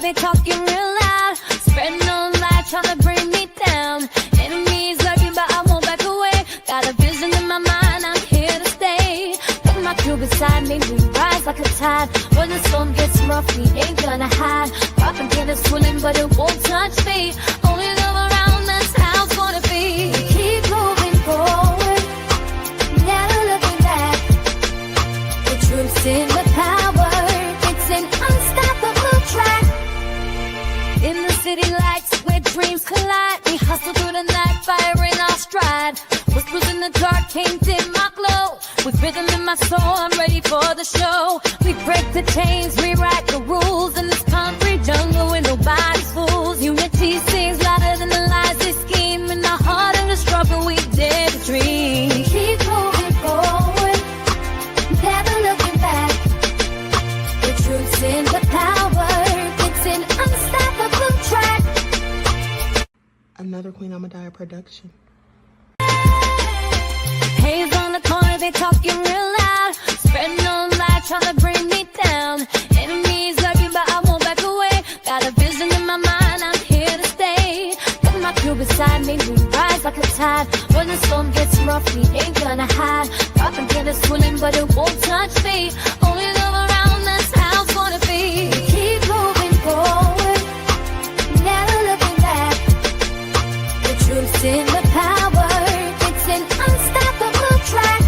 they talking real loud, spreading no light, trying to bring me down. Enemies lurking, but I won't back away. Got a vision in my mind, I'm here to stay. With my crew beside me, we rise like a tide. When the storm gets rough, we ain't gonna hide. Popping is swilling, but it won't touch me. Only love around, that's how it's gonna be. Keep moving forward, never looking back. The truth's in the power, it's an unstoppable track. In the city lights where dreams collide, we hustle through the night, fire in our stride. Whispers in the dark can't dim my glow. With rhythm in my soul, I'm ready for the show. We break the chains, rewrite the rules in this concrete jungle where nobody's fools. Unity sings louder than the lies they scheme. In the heart of the struggle, we dare to dream. Keep moving forward, never looking back. The truth's in the power, it's an unstoppable track. Another Queen Ahmadiyyah production. Haze on the corner, they talking real loud, spreading no light, trying to bring me down. Enemies lurking, but I won't back away. Got a vision in my mind, I'm here to stay. With my crew beside me, we rise like a tide. When the storm gets rough, we ain't gonna hide. Popping is swilling, but it won't touch me. Only love around, that's how it's gonna be. Keep moving forward, never looking back. The truth's in the power, it's an unstoppable track.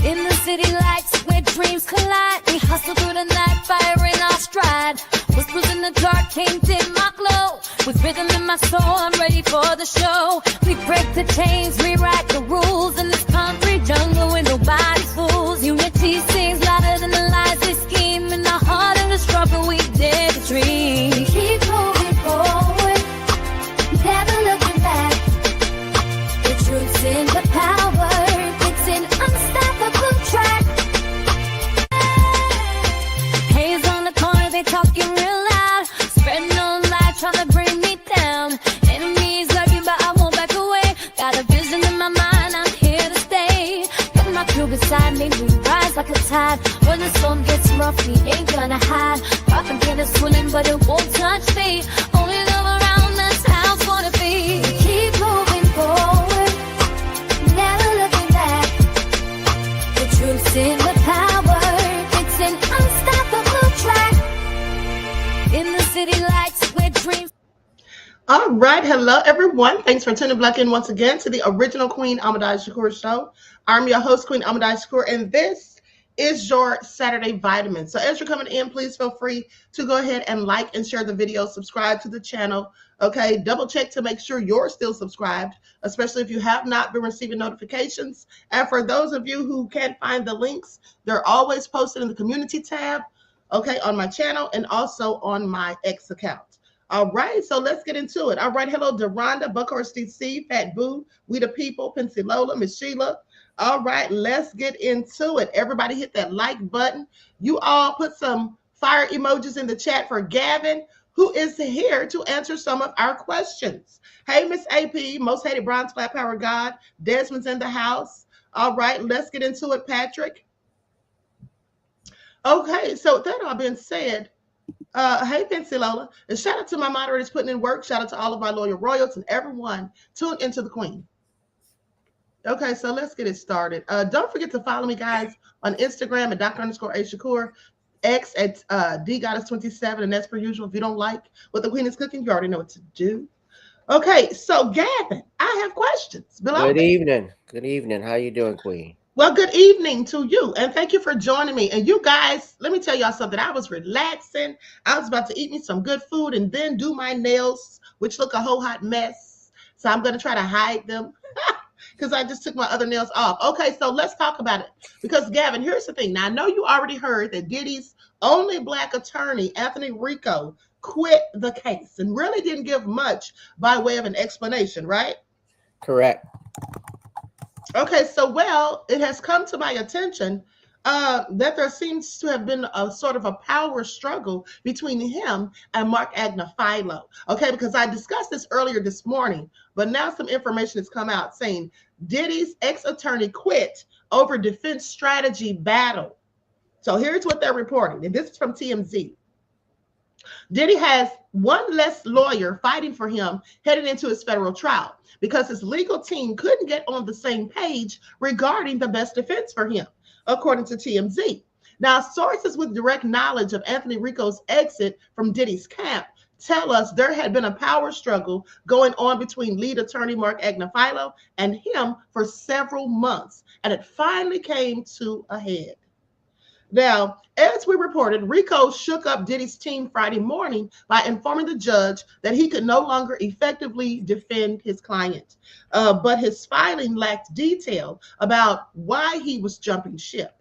In the city lights where dreams collide, we hustle through the night, fire in our stride. Whispers in the dark can't dim my glow. With rhythm in my soul, I'm ready for the show. We break the chains, rewrite the rules in this concrete jungle where nobody's fools. Unity sings louder than the lies they scheme. In the heart of the struggle, we dare to dream. Keep moving forward, never looking back. The truth's in the power, it's an unstoppable track. Haze on the corner, they talking real loud, spreading no light, trying to bring me down. Enemies lurking, but I won't back away. Got a vision in my mind, I'm here to stay. With my crew beside me, we rise like a tide. When the storm gets rough, we ain't gonna hide. Popping is swilling, but it won't touch me. Only love around, that's how it's gonna be. Keep moving forward, never looking back. The truth's in the power, it's an unstoppable track. In the city lights where dreams. All right, hello everyone. Thanks for tuning back in once again to the original Queen Ahmadiyyah Shakur show. I'm your host, Queen Ahmadiyyah Shakur, and this is your Saturday vitamin. So as you're coming in, please feel free to go ahead and like and share the video, subscribe to the channel. Okay, double check to make sure you're still subscribed, especially if you have not been receiving notifications. And for those of you who can't find the links, they're always posted in the community tab, okay, on my channel and also on my X account. All right, so let's get into it. All right, hello, Deronda, Buckhorst DC, Fat Boo, We the People, Pensy Lola, Miss Sheila. All right, let's get into it. Everybody hit that like button. You all put some fire emojis in the chat for Gavin, who is here to answer some of our questions. Hey, Miss AP, Most Hated Bronze Flat Power God. Desmond's in the house. All right, let's get into it, Patrick. Okay, so that all being said, hey, Pensy Lola, and shout out to my moderators putting in work. Shout out to all of my loyal royals and everyone tuned into the Queen. Okay, so let's get it started. Don't forget to follow me, guys, on Instagram at Dr._A_Shakur, X at DGoddess27, and as per usual, if you don't like what the Queen is cooking, you already know what to do. Okay, so Gavin, I have questions. Good evening. Good evening. How you doing, Queen? Well, good evening to you, and thank you for joining me. And you guys, let me tell y'all something. I was relaxing. I was about to eat me some good food and then do my nails, which look a whole hot mess. So I'm going to try to hide them because I just took my other nails off. Okay, so let's talk about it. Because, Gavin, here's the thing. Now, I know you already heard that Diddy's only Black attorney, Attny Rico, quit the case and really didn't give much by way of an explanation, right? Correct. Okay, so, well, it has come to my attention that there seems to have been a sort of a power struggle between him and Mark Agnifilo. Okay, because I discussed this earlier this morning, but now some information has come out saying Diddy's ex-attorney quit over defense strategy battle. So here's what they're reporting, and this is from TMZ. Diddy has one less lawyer fighting for him heading into his federal trial because his legal team couldn't get on the same page regarding the best defense for him, according to TMZ. Now, sources with direct knowledge of Anthony Rico's exit from Diddy's camp tell us there had been a power struggle going on between lead attorney Mark Agnifilo and him for several months, and it finally came to a head. Now, as we reported, Rico shook up Diddy's team Friday morning by informing the judge that he could no longer effectively defend his client. But his filing lacked detail about why he was jumping ship.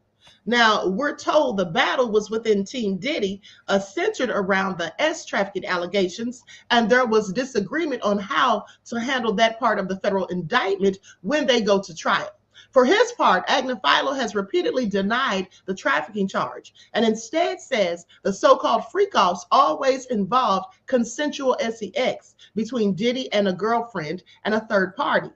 Now, we're told the battle was within Team Diddy, centered around the S trafficking allegations, and there was disagreement on how to handle that part of the federal indictment when they go to trial. For his part, Agnifilo has repeatedly denied the trafficking charge and instead says the so-called freak-offs always involved consensual sex between Diddy and a girlfriend and a third party.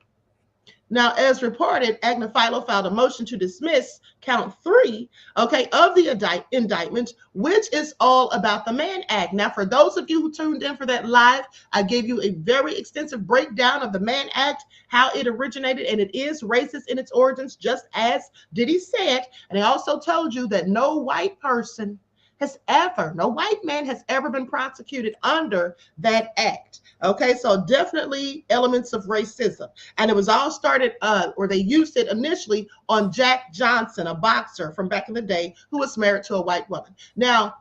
Now, as reported, Agnifilo filed a motion to dismiss count 3, of the indictment, which is all about the Mann Act. Now, for those of you who tuned in for that live, I gave you a very extensive breakdown of the Mann Act, how it originated, and it is racist in its origins, just as Diddy said. And I also told you that no white man has ever been prosecuted under that act. Okay, so definitely elements of racism. And it was all started, or they used it initially on Jack Johnson, a boxer from back in the day who was married to a white woman. Now,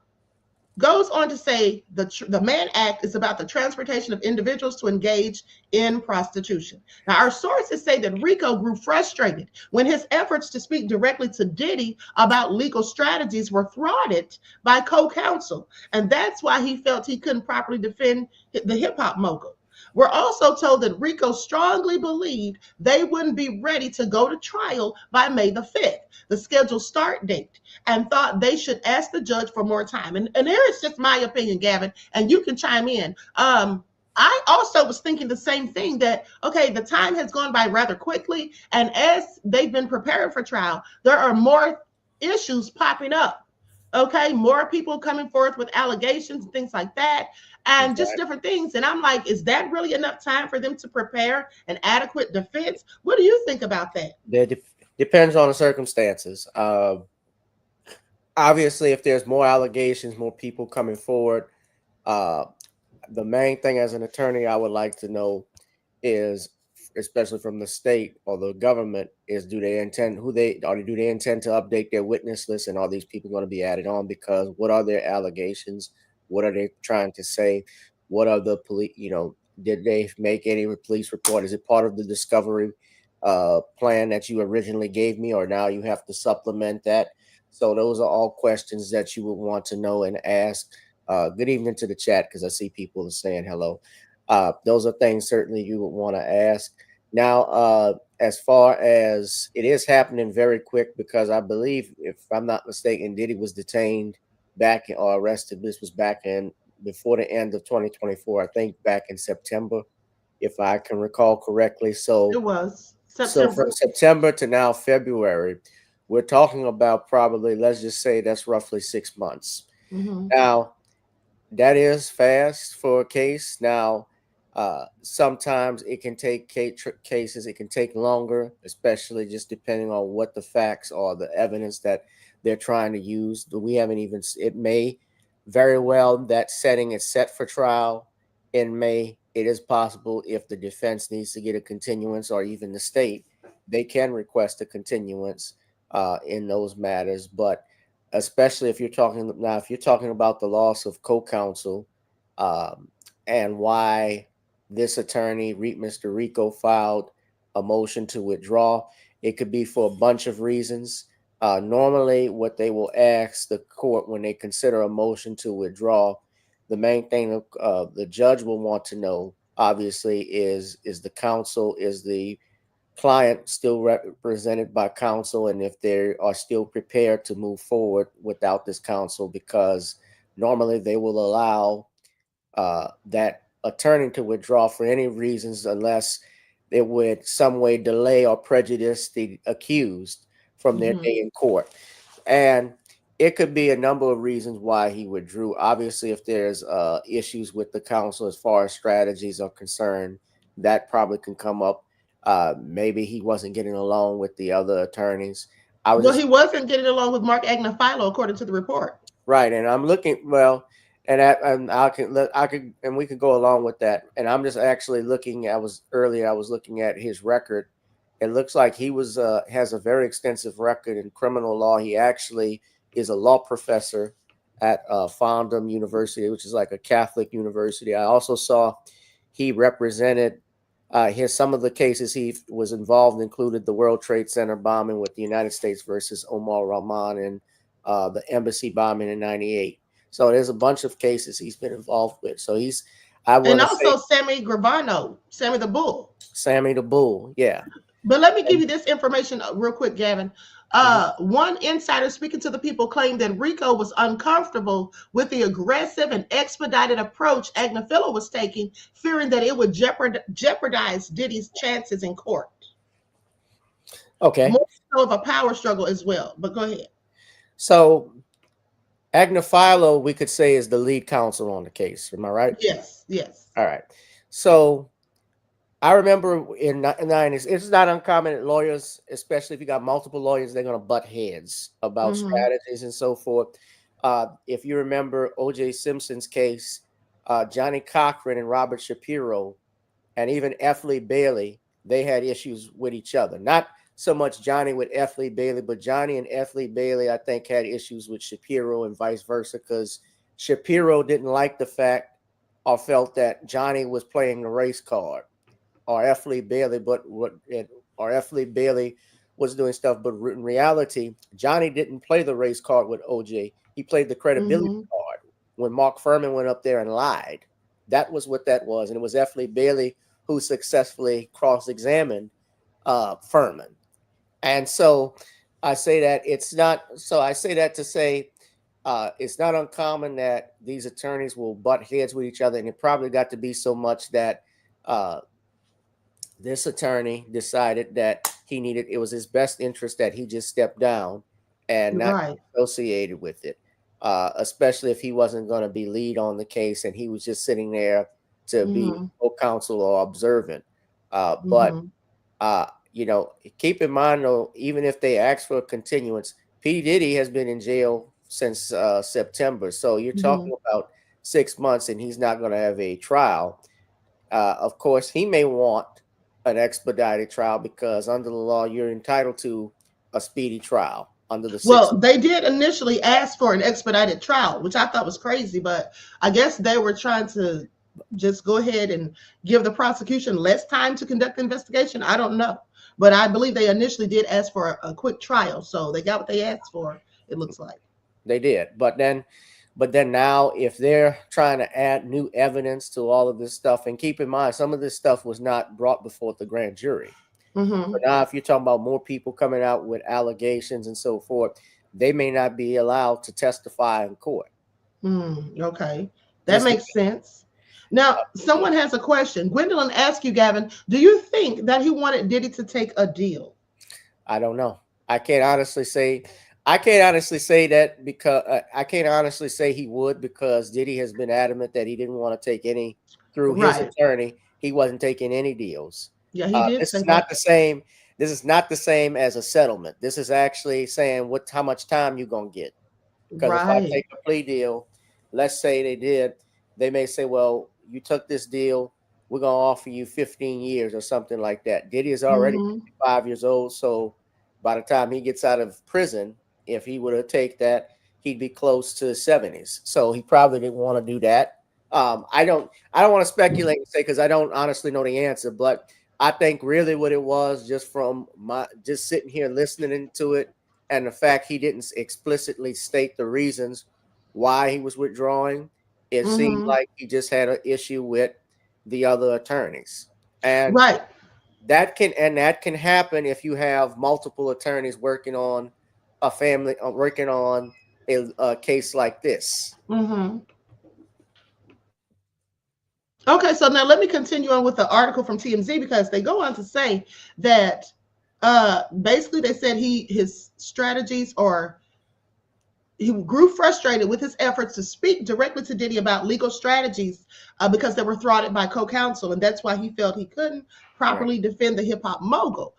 goes on to say the Mann Act is about the transportation of individuals to engage in prostitution. Now, our sources say that Rico grew frustrated when his efforts to speak directly to Diddy about legal strategies were thwarted by co-counsel, and that's why he felt he couldn't properly defend the hip-hop mogul. We're also told that Rico strongly believed they wouldn't be ready to go to trial by May the 5th, the scheduled start date, and thought they should ask the judge for more time. And there is just my opinion, Gavin, and you can chime in. I also was thinking the same thing, that, okay, the time has gone by rather quickly, and as they've been preparing for trial, there are more issues popping up. Okay, more people coming forth with allegations and things like that, and just different things. And I'm like, is that really enough time for them to prepare an adequate defense? What do you think about that? That depends on the circumstances. Obviously, if there's more allegations, more people coming forward, the main thing as an attorney I would like to know is, especially from the state or the government, is do they intend to update their witness list, and are these people going to be added on? Because what are their allegations? What are they trying to say? What are the police, did they make any police report? Is it part of the discovery plan that you originally gave me, or now you have to supplement that? So those are all questions that you would want to know and ask. Good evening to the chat, because I see people are saying hello. Those are things certainly you would want to ask. Now, as far as it is happening very quick, because I believe, if I'm not mistaken, Diddy was detained or arrested. This was back in before the end of 2024. I think back in September, if I can recall correctly. So it was September. So from September to now February, we're talking about probably, let's just say that's roughly 6 months. Mm-hmm. Now, that is fast for a case. Now, sometimes it can take cases, it can take longer, especially just depending on what the facts or the evidence that they're trying to use. We haven't even, it may very well, that setting is set for trial in May. It is possible, if the defense needs to get a continuance, or even the state, they can request a continuance in those matters. But especially if you're talking about the loss of co-counsel, and why this attorney, Mr. Rico, filed a motion to withdraw, it could be for a bunch of reasons. Normally, what they will ask the court when they consider a motion to withdraw, the main thing the judge will want to know, obviously, is the counsel, is the client still represented by counsel, and if they are still prepared to move forward without this counsel, because normally they will allow that attorney to withdraw for any reasons, unless it would some way delay or prejudice the accused from their day in court. And It could be a number of reasons why he withdrew. Obviously, if there's issues with the council as far as strategies are concerned, that probably can come up. Maybe he wasn't getting along with the other attorneys. Well, he wasn't getting along with Mark Agnifilo, according to the report. Right, and I'm looking and and we could go along with that. And I'm just actually looking. I was looking at his record. It looks like he has a very extensive record in criminal law. He actually is a law professor at Fordham University, which is like a Catholic university. I also saw he represented some of the cases he was involved in included the World Trade Center bombing with the United States versus Omar Rahman and the embassy bombing in '98. So there's a bunch of cases he's been involved with. So and also Sammy Gravano, Sammy the Bull. Sammy the Bull, yeah. But let me give you this information real quick, Gavin. One insider speaking to the people claimed that Rico was uncomfortable with the aggressive and expedited approach Agnifilo was taking, fearing that it would jeopardize Diddy's chances in court. Okay. More so of a power struggle as well. But go ahead. So Agnifilo, we could say, is the lead counsel on the case. Am I right? Yes, yes. All right. So I remember in the 90s, it's not uncommon that lawyers, especially if you got multiple lawyers, they're going to butt heads about strategies and so forth. If you remember O.J. Simpson's case, Johnny Cochran and Robert Shapiro, and even F. Lee Bailey, they had issues with each other. Not so much Johnny with F. Lee Bailey, but Johnny and F. Lee Bailey, I think, had issues with Shapiro and vice versa, because Shapiro didn't like the fact or felt that Johnny was playing the race card, or F. Lee Bailey, F. Lee Bailey was doing stuff. But in reality, Johnny didn't play the race card with OJ. He played the credibility card. When Mark Furman went up there and lied, that was what that was. And it was F. Lee Bailey who successfully cross-examined Furman. And so I say that I say that to say it's not uncommon that these attorneys will butt heads with each other. And it probably got to be so much that this attorney decided that it was his best interest that he just stepped down and not associated with it, especially if he wasn't going to be lead on the case and he was just sitting there to be co-counsel or observant. But keep in mind, though, even if they ask for a continuance, P. Diddy has been in jail since September. So you're talking about 6 months and he's not going to have a trial. Of course, he may want an expedited trial because under the law, you're entitled to a speedy trial under the 6 months. Well, they did initially ask for an expedited trial, which I thought was crazy, but I guess they were trying to just go ahead and give the prosecution less time to conduct the investigation. I don't know. But I believe they initially did ask for a quick trial. So they got what they asked for, it looks like. They did. But then now, if they're trying to add new evidence to all of this stuff, and keep in mind, some of this stuff was not brought before the grand jury. But now if you're talking about more people coming out with allegations and so forth, they may not be allowed to testify in court. Okay. That makes sense. Now, someone has a question. Gwendolyn asked you, Gavin, do you think that he wanted Diddy to take a deal? I don't know. I can't honestly say that because I can't honestly say he would, because Diddy has been adamant that he didn't want to take any through his attorney. He wasn't taking any deals. Yeah, he did. This is not the same. This is not the same as a settlement. This is actually saying how much time you're gonna get. Because if I take a plea deal, let's say they may say, well, you took this deal, we're going to offer you 15 years or something like that. Diddy is already 55 years old. So by the time he gets out of prison, if he were to take that, he'd be close to the 70s. So he probably didn't want to do that. I don't want to speculate and say, because I don't honestly know the answer, but I think really what it was, just from just sitting here listening to it, and the fact he didn't explicitly state the reasons why he was withdrawing, it seemed like he just had an issue with the other attorneys. And that can happen if you have multiple attorneys working on a case like this. Okay, so now let me continue on with the article from TMZ, because they go on to say that basically they said his strategies, or he grew frustrated with his efforts to speak directly to Diddy about legal strategies because they were thwarted by co-counsel, and that's why he felt he couldn't properly defend the hip-hop mogul.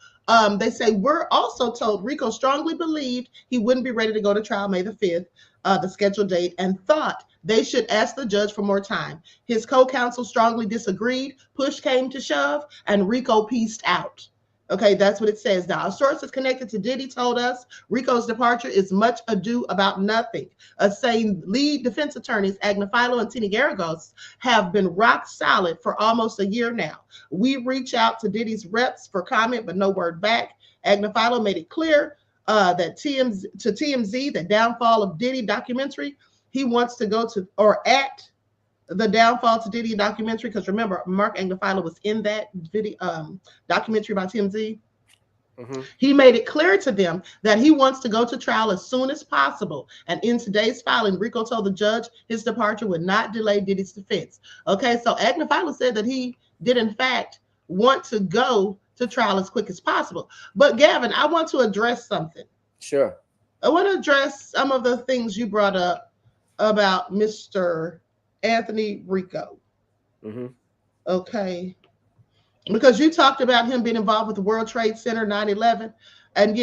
They say, we're also told Rico strongly believed he wouldn't be ready to go to trial May the 5th, the scheduled date, and thought they should ask the judge for more time. His co-counsel strongly disagreed, push came to shove, and Rico pieced out. Okay, that's what it says. Now, a source is connected to Diddy told us Rico's departure is much ado about nothing, saying lead defense attorneys Attny and Attny have been rock solid for almost a year now. We reach out to Diddy's reps for comment, but no word back. Attny made it clear that TMZ, the downfall of Diddy documentary, he wants to go to, or at the downfall to Diddy documentary, because remember, Mark Attny was in that video documentary by TMZ. Mm-hmm. He made it clear to them that he wants to go to trial as soon as possible. And in today's filing, Rico told the judge his departure would not delay Diddy's defense. Okay, so Attny said that he did in fact want to go to trial as quick as possible. But Gavin, I want to address something. Sure. I want to address some of the things you brought up about Mr. Anthony Rico. Mm-hmm. Okay. Because you talked about him being involved with the World Trade Center 9/11. And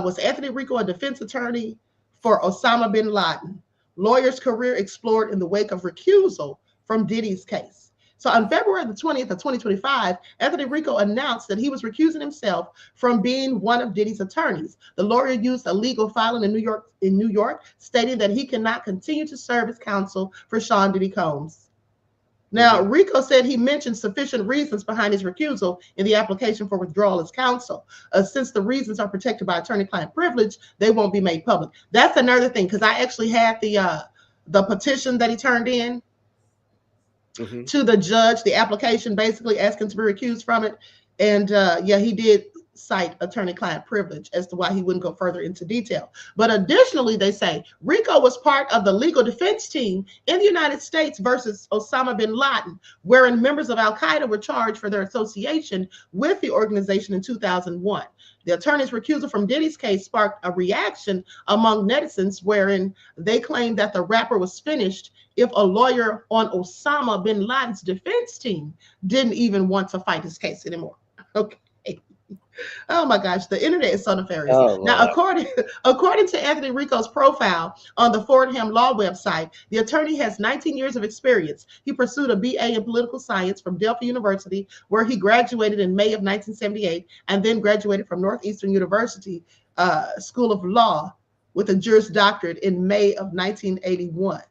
was Anthony Rico a defense attorney for Osama Bin Laden? Lawyer's career explored in the wake of recusal from Diddy's case. So on February the 20th of 2025, Anthony Rico announced that he was recusing himself from being one of Diddy's attorneys. The lawyer used a legal filing in New York, stating that he cannot continue to serve as counsel for Sean Diddy Combs. Now, Rico said he mentioned sufficient reasons behind his recusal in the application for withdrawal as counsel. Since the reasons are protected by attorney-client privilege, they won't be made public. That's another thing, because I actually had the petition that he turned in to the judge, the application basically asking to be recused from it. And he did cite attorney-client privilege as to why he wouldn't go further into detail. But additionally, they say Rico was part of the legal defense team in the United States versus Osama Bin Laden, wherein members of Al-Qaeda were charged for their association with the organization in 2001. The attorney's recusal from Diddy's case sparked a reaction among netizens, wherein they claimed that the rapper was finished if a lawyer on Osama Bin Laden's defense team didn't even want to fight his case anymore. Okay. Oh my gosh, the internet is so nefarious. Now, according to Anthony Rico's profile on the Fordham Law website, the attorney has 19 years of experience. He pursued a BA in political science from Delphi University, where he graduated in May of 1978, and then graduated from Northeastern University School of Law with a Juris Doctorate in May of 1981.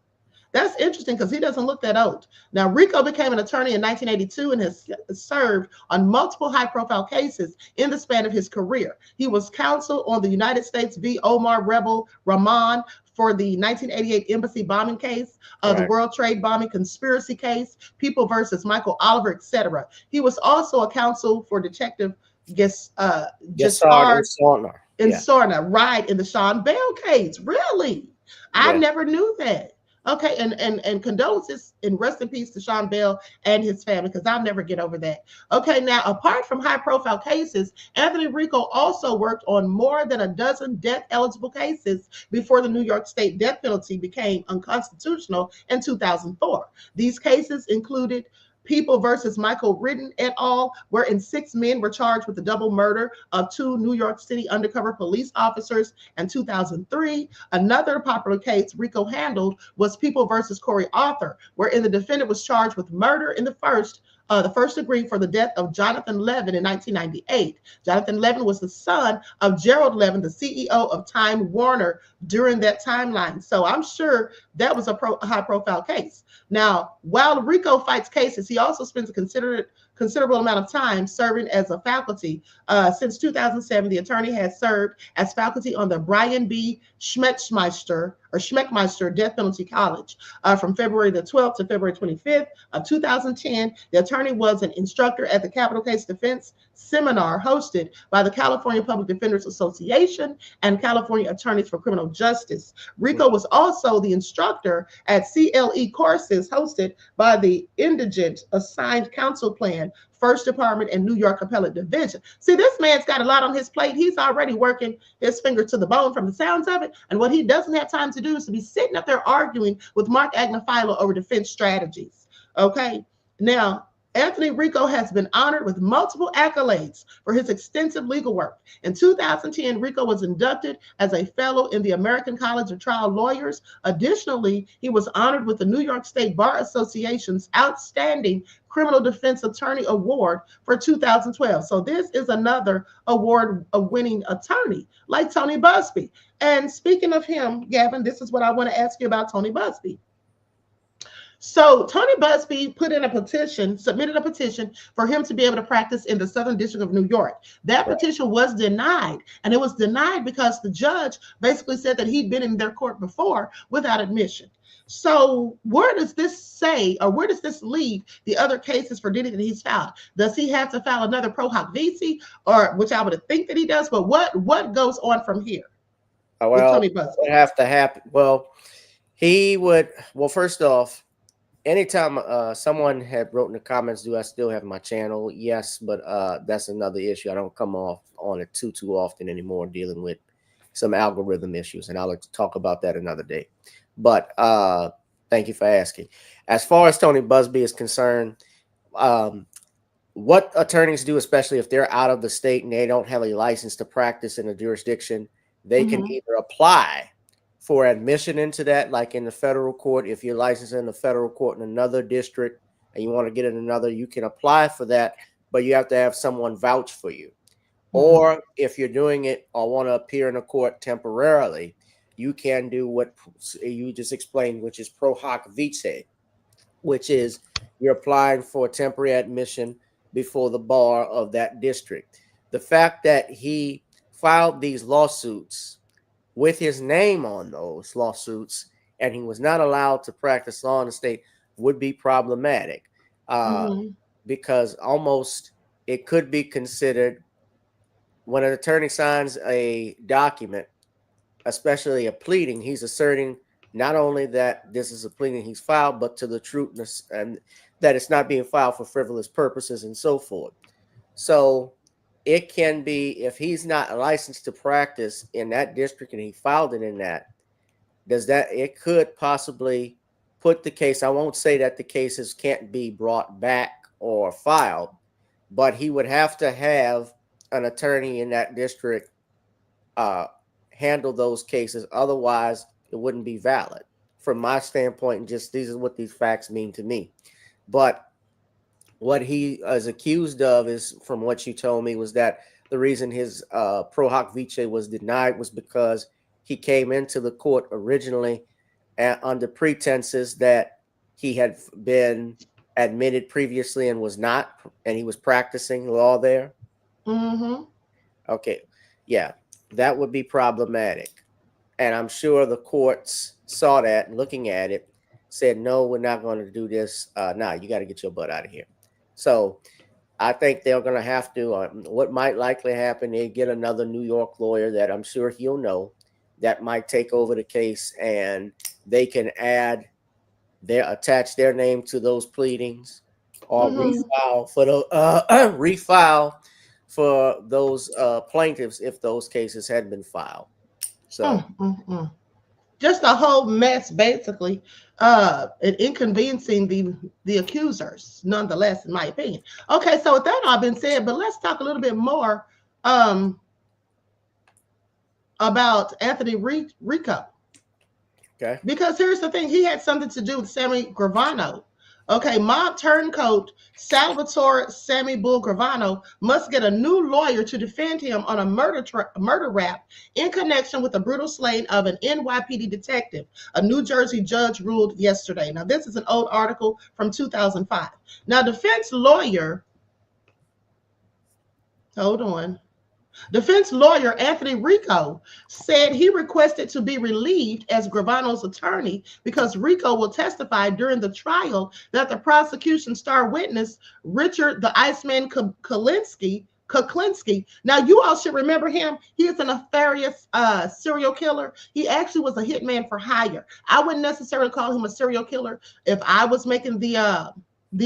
That's interesting because he doesn't look that old. Now, Rico became an attorney in 1982 and has served on multiple high-profile cases in the span of his career. He was counsel on the United States v. Omar Rebel Rahman for the 1988 embassy bombing case, the World Trade bombing conspiracy case, People versus Michael Oliver, etc. He was also a counsel for Detective Gassard in Sorna, in the Sean Bell case. Really? I never knew that. Okay, and condolences and rest in peace to Sean Bell and his family, because I'll never get over that. Okay, now, apart from high-profile cases, Anthony Rico also worked on more than a dozen death-eligible cases before the New York State death penalty became unconstitutional in 2004. These cases included People versus Michael Ridden et al., wherein 6 men were charged with the double murder of 2 New York City undercover police officers in 2003. Another popular case Rico handled was People versus Corey Arthur, wherein the defendant was charged with murder in the first degree for the death of Jonathan Levin in 1998. Jonathan Levin was the son of Gerald Levin, the CEO of Time Warner during that timeline. So I'm sure that was a high-profile case. Now, while Rico fights cases, he also spends a considerable amount of time serving as a faculty. Since 2007, the attorney has served as faculty on the Brian B. Schmeckmeister Death Penalty College. From February the 12th to February 25th of 2010, the attorney was an instructor at the Capital Case Defense Seminar hosted by the California Public Defenders Association and California Attorneys for Criminal justice. Rico was also the instructor at CLE courses hosted by the Indigent Assigned Counsel Plan, First Department, and New York Appellate Division. See, this man's got a lot on his plate. He's already working his finger to the bone from the sounds of it. And what he doesn't have time to do is to be sitting up there arguing with Mark Agnifilo over defense strategies. Okay. Now, Anthony Rico has been honored with multiple accolades for his extensive legal work. In 2010, Rico was inducted as a fellow in the American College of Trial Lawyers. Additionally, he was honored with the New York State Bar Association's Outstanding Criminal Defense Attorney Award for 2012. So this is another award-winning attorney like Tony Busby. And speaking of him, Gavin, this is what I want to ask you about Tony Busby. So Tony Busby submitted a petition for him to be able to practice in the Southern District of New York. That petition was denied, and it was denied because the judge basically said that he'd been in their court before without admission. So where does this say, or where does this leave the other cases for Diddy that he's filed? Does he have to file another pro hoc vice, or which I would think that he does, but what goes on from here? Well, Tony Busby would have to happen. Well, he would, first off, anytime someone had wrote in the comments, do I still have my channel? Yes, but that's another issue. I don't come off on it too often anymore, dealing with some algorithm issues, and I'll talk about that another day. But thank you for asking. As far as Tony Busby is concerned, what attorneys do, especially if they're out of the state and they don't have a license to practice in a jurisdiction, they can either apply for admission into that, like in the federal court. If you're licensed in the federal court in another district and you want to get in another, you can apply for that, but you have to have someone vouch for you. Or if you're doing it or want to appear in a court temporarily, you can do what you just explained, which is pro hoc vice, which is you're applying for temporary admission before the bar of that district. The fact that he filed these lawsuits with his name on those lawsuits and he was not allowed to practice law in the state would be problematic, because almost it could be considered, when an attorney signs a document, especially a pleading, he's asserting not only that this is a pleading he's filed, but to the truthness and that it's not being filed for frivolous purposes and so forth. So it can be, if he's not licensed to practice in that district and he filed it in that, it could possibly put the case, I won't say that the cases can't be brought back or filed, but he would have to have an attorney in that district handle those cases. Otherwise, it wouldn't be valid from my standpoint. And just these are what these facts mean to me. But what he is accused of is, from what you told me, was that the reason his pro hoc vice was denied was because he came into the court originally under pretenses that he had been admitted previously and was not, and he was practicing law there. Okay, yeah, that would be problematic. And I'm sure the courts saw that and looking at it said, no, we're not going to do this. Nah, you got to get your butt out of here. So I think they're going to have to, what might likely happen, they get another New York lawyer that I'm sure he'll know that might take over the case, and they can attach their name to those pleadings or refile for those plaintiffs if those cases had been filed. So just a whole mess, basically, and inconveniencing the accusers, nonetheless, in my opinion. Okay, so with that all been said, but let's talk a little bit more about Anthony Rico. Okay. Because here's the thing, he had something to do with Sammy Gravano. Okay, mob turncoat Salvatore Sammy Bull Gravano must get a new lawyer to defend him on a murder rap in connection with the brutal slaying of an NYPD detective, a New Jersey judge ruled yesterday. Now, this is an old article from 2005. Now, defense lawyer Anthony Rico said he requested to be relieved as Gravano's attorney because Rico will testify during the trial that the prosecution star witness Richard the Iceman Kalinsky Kuklinski. Now, you all should remember him. He is a nefarious serial killer. He actually was a hitman for hire. I wouldn't necessarily call him a serial killer if I was making the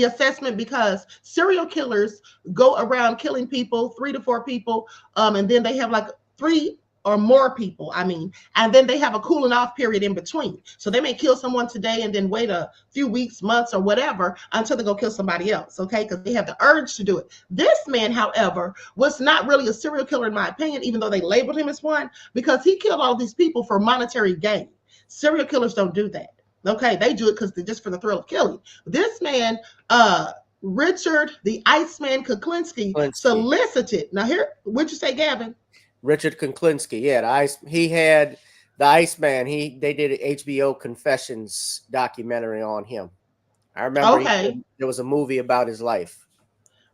assessment, because serial killers go around killing people, 3 to 4 people, and then they have like 3 or more people, and then they have a cooling off period in between. So they may kill someone today and then wait a few weeks, months, or whatever until they go kill somebody else, okay? Because they have the urge to do it. This man, however, was not really a serial killer in my opinion, even though they labeled him as one, because he killed all these people for monetary gain. Serial killers don't do that, okay? They do it because they're just for the thrill of killing. This man, Richard the Iceman Kuklinski, solicited. Now here, what'd you say, Gavin? Richard Kuklinski, yeah, he had the Iceman. They did an HBO Confessions documentary on him. I remember there was a movie about his life.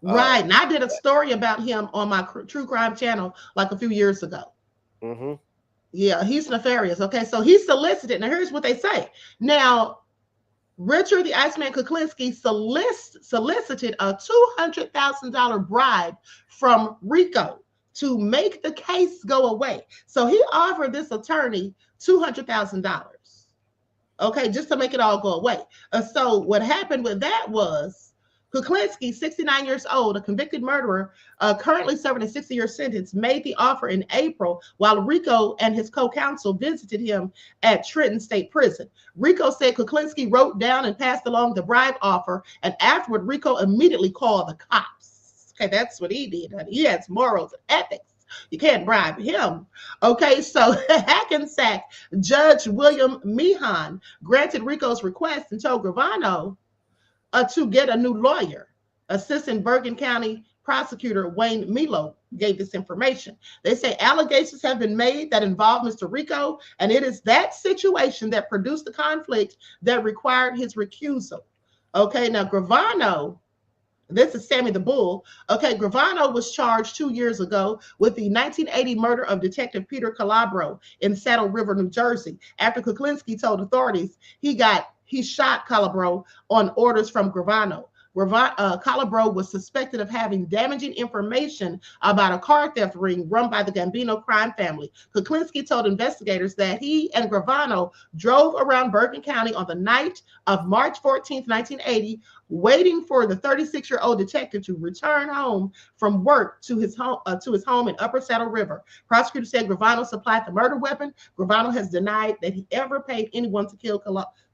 Right, and I did a story about him on my true crime channel like a few years ago. Mm-hmm. Yeah, he's nefarious. Okay, so he solicited. Now here's what they say. Now, Richard the Iceman Kuklinski solicited a $200,000 bribe from Rico to make the case go away. So he offered this attorney $200,000, okay, just to make it all go away. So what happened with that was Kuklinski, 69 years old, a convicted murderer, currently serving a 60-year sentence, made the offer in April while Rico and his co-counsel visited him at Trenton State Prison. Rico said Kuklinski wrote down and passed along the bribe offer, and afterward, Rico immediately called the cops. Okay, that's what he did. He has morals and ethics. You can't bribe him. Okay, so Hackensack Judge William Meehan granted Rico's request and told Gravano to get a new lawyer. Assistant Bergen County Prosecutor Wayne Milo gave this information. They say allegations have been made that involve Mr. Rico, and it is that situation that produced the conflict that required his recusal. Okay, now Gravano, this is Sammy the Bull. Okay, Gravano was charged 2 years ago with the 1980 murder of Detective Peter Calabro in Saddle River, New Jersey. After Kuklinski told authorities he shot Calabro on orders from Gravano. Calabro was suspected of having damaging information about a car theft ring run by the Gambino crime family. Kuklinski told investigators that he and Gravano drove around Bergen County on the night of March 14, 1980, waiting for the 36-year-old detective to return home from work to his home in Upper Saddle River. Prosecutors said Gravano supplied the murder weapon. Gravano has denied that he ever paid anyone to kill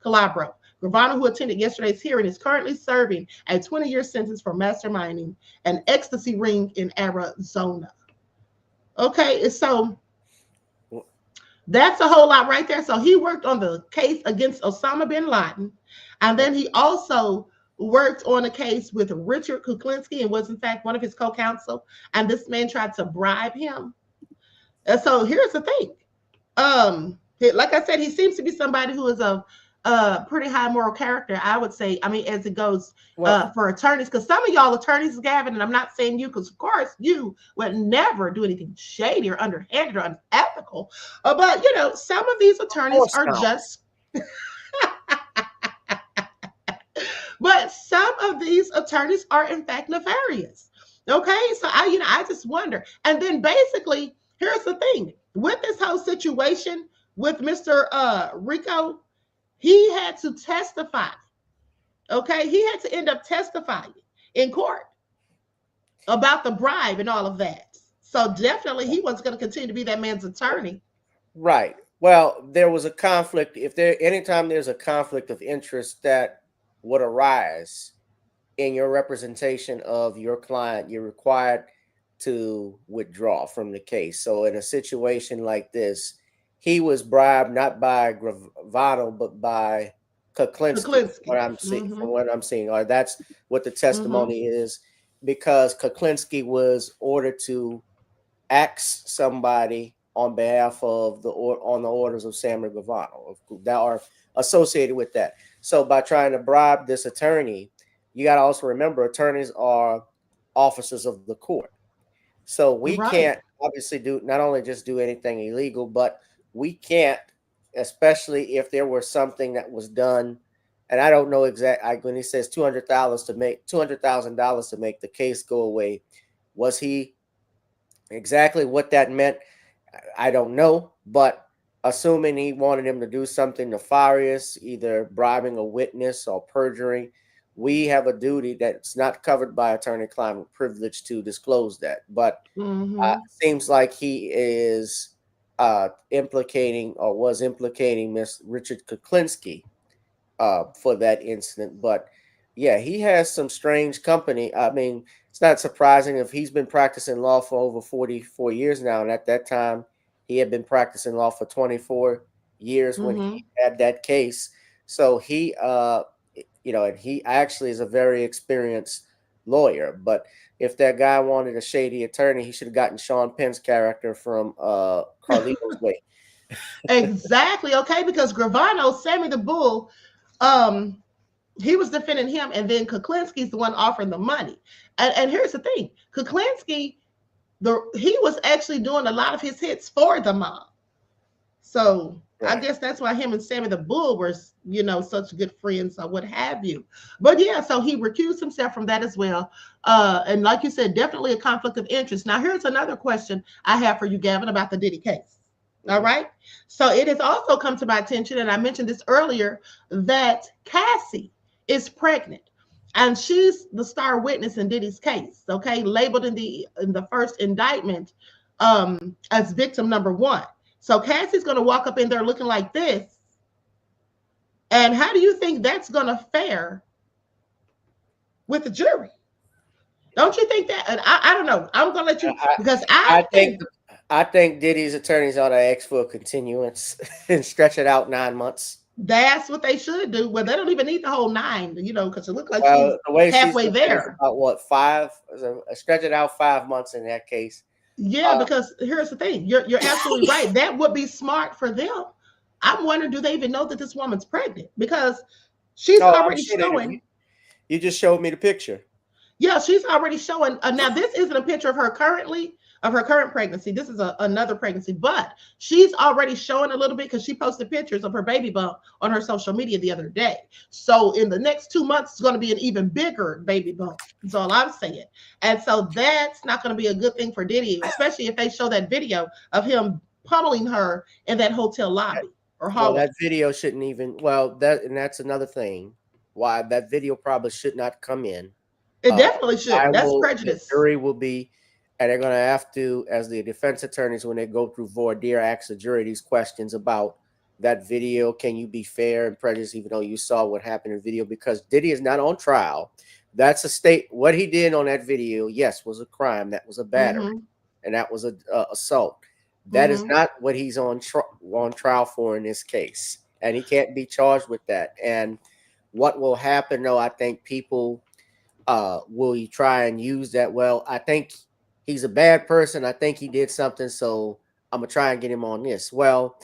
Calabro. Gravano, who attended yesterday's hearing, is currently serving a 20-year sentence for masterminding an ecstasy ring in Arizona. Okay, so that's a whole lot right there. So he worked on the case against Osama Bin Laden, and then he also worked on a case with Richard Kuklinski and was in fact one of his co-counsel, and this man tried to bribe him. And so here's the thing. Like I said, he seems to be somebody who is a pretty high moral character, I would say. As it goes for attorneys, because some of y'all attorneys, Gavin, and I'm not saying you, because of course you would never do anything shady or underhanded or unethical. But some of these attorneys are just. But some of these attorneys are in fact nefarious. Okay, so I just wonder. And then basically, here's the thing with this whole situation with Mr. Rico. He had to testify. Okay, he had to end up testifying in court about the bribe and all of that. So definitely he wasn't going to continue to be that man's attorney. Right. Well, there was a conflict. Anytime there's a conflict of interest that would arise in your representation of your client, you're required to withdraw from the case. So in a situation like this, he was bribed not by Gravano, but by Kuklinski. From what I'm seeing, or that's what the testimony is, because Kuklinski was ordered to ask somebody on behalf of on the orders of Sammy Gravano that are associated with that. So by trying to bribe this attorney, you got to also remember attorneys are officers of the court. So we can't obviously not only just do anything illegal, but we can't, especially if there was something that was done, and I don't know exactly when he says $200,000 to make the case go away. Was he Exactly what that meant, I don't know, but assuming he wanted him to do something nefarious, either bribing a witness or perjuring, we have a duty that's not covered by attorney-client privilege to disclose that. But seems like he is implicating or was implicating Miss Richard Kuklinski for that incident. But yeah, he has some strange company. I mean, it's not surprising if he's been practicing law for over 44 years now. And at that time, he had been practicing law for 24 years when he had that case. So he, and he actually is a very experienced lawyer. But if that guy wanted a shady attorney, he should have gotten Sean Penn's character from Carlito's Way. Exactly. Okay, because Gravano, Sammy the Bull, he was defending him, and then Kuklinski's the one offering the money. And here's the thing: Kuklinski, he was actually doing a lot of his hits for the mob. So I guess that's why him and Sammy the Bull were, such good friends or what have you. But yeah, so he recused himself from that as well. And like you said, definitely a conflict of interest. Now, here's another question I have for you, Gavin, about the Diddy case. All right. So it has also come to my attention, and I mentioned this earlier, that Cassie is pregnant, and she's the star witness in Diddy's case. Okay, labeled in the first indictment as victim number 1. So Cassie's going to walk up in there looking like this. And how do you think that's going to fare with the jury? Don't you think that? And I don't know. I'm going to let you, because I think Diddy's attorneys ought to ask for a continuance and stretch it out 9 months. That's what they should do. Well, they don't even need the whole 9, because it looked like she's halfway there. About what, 5? Stretch it out 5 months in that case. Yeah, because here's the thing. You're absolutely right. That would be smart for them. I'm wondering, do they even know that this woman's pregnant? Because she's already showing. You just showed me the picture. Yeah, she's already showing. Now, this isn't a picture of her current pregnancy. This is another pregnancy, but she's already showing a little bit because she posted pictures of her baby bump on her social media the other day. So in the next 2 months, it's going to be an even bigger baby bump. That's all I'm saying. And so that's not going to be a good thing for Diddy, especially if they show that video of him pummeling her in that hotel lobby or hallway. Well, that video shouldn't even. That's another thing. Why that video probably should not come in. It definitely should. That's prejudice. The jury will be. And they're going to have to, as the defense attorneys, when they go through voir dire, ask the jury these questions about that video. Can you be fair and prejudiced, even though you saw what happened in the video? Because Diddy is not on trial. That's a state. What he did on that video, yes, was a crime. That was a battery, and that was a assault. That is not what he's on trial for in this case, and he can't be charged with that. And what will happen, though, I think people will try and use that. Well, I think he's a bad person. I think he did something, so I'm going to try and get him on this. Well,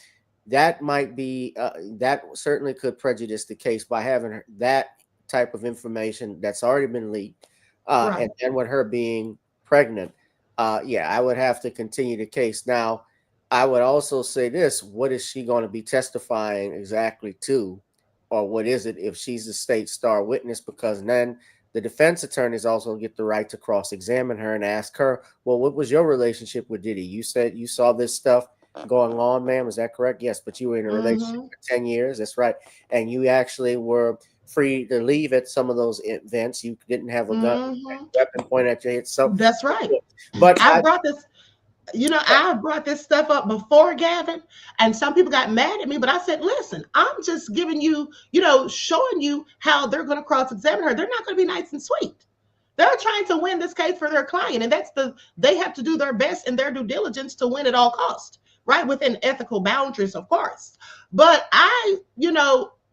that might be, that certainly could prejudice the case by having that type of information that's already been leaked. And then with her being pregnant, I would have to continue the case. Now, I would also say this, what is she going to be testifying exactly to? Or what is it if she's the state star witness? Because then the defense attorneys also get the right to cross-examine her and ask her, well, what was your relationship with Diddy? You said you saw this stuff going on, ma'am. Is that correct? Yes, but you were in a relationship for 10 years. That's right. And you actually were free to leave at some of those events. You didn't have a gun, weapon pointed at your head. So that's right. But I brought this stuff up before, Gavin, and some people got mad at me, but I said, listen, I'm just giving you, showing you how they're going to cross-examine her. They're not going to be nice and sweet. They're trying to win this case for their client, and they have to do their best in their due diligence to win at all costs, right? Within ethical boundaries, of course. But I,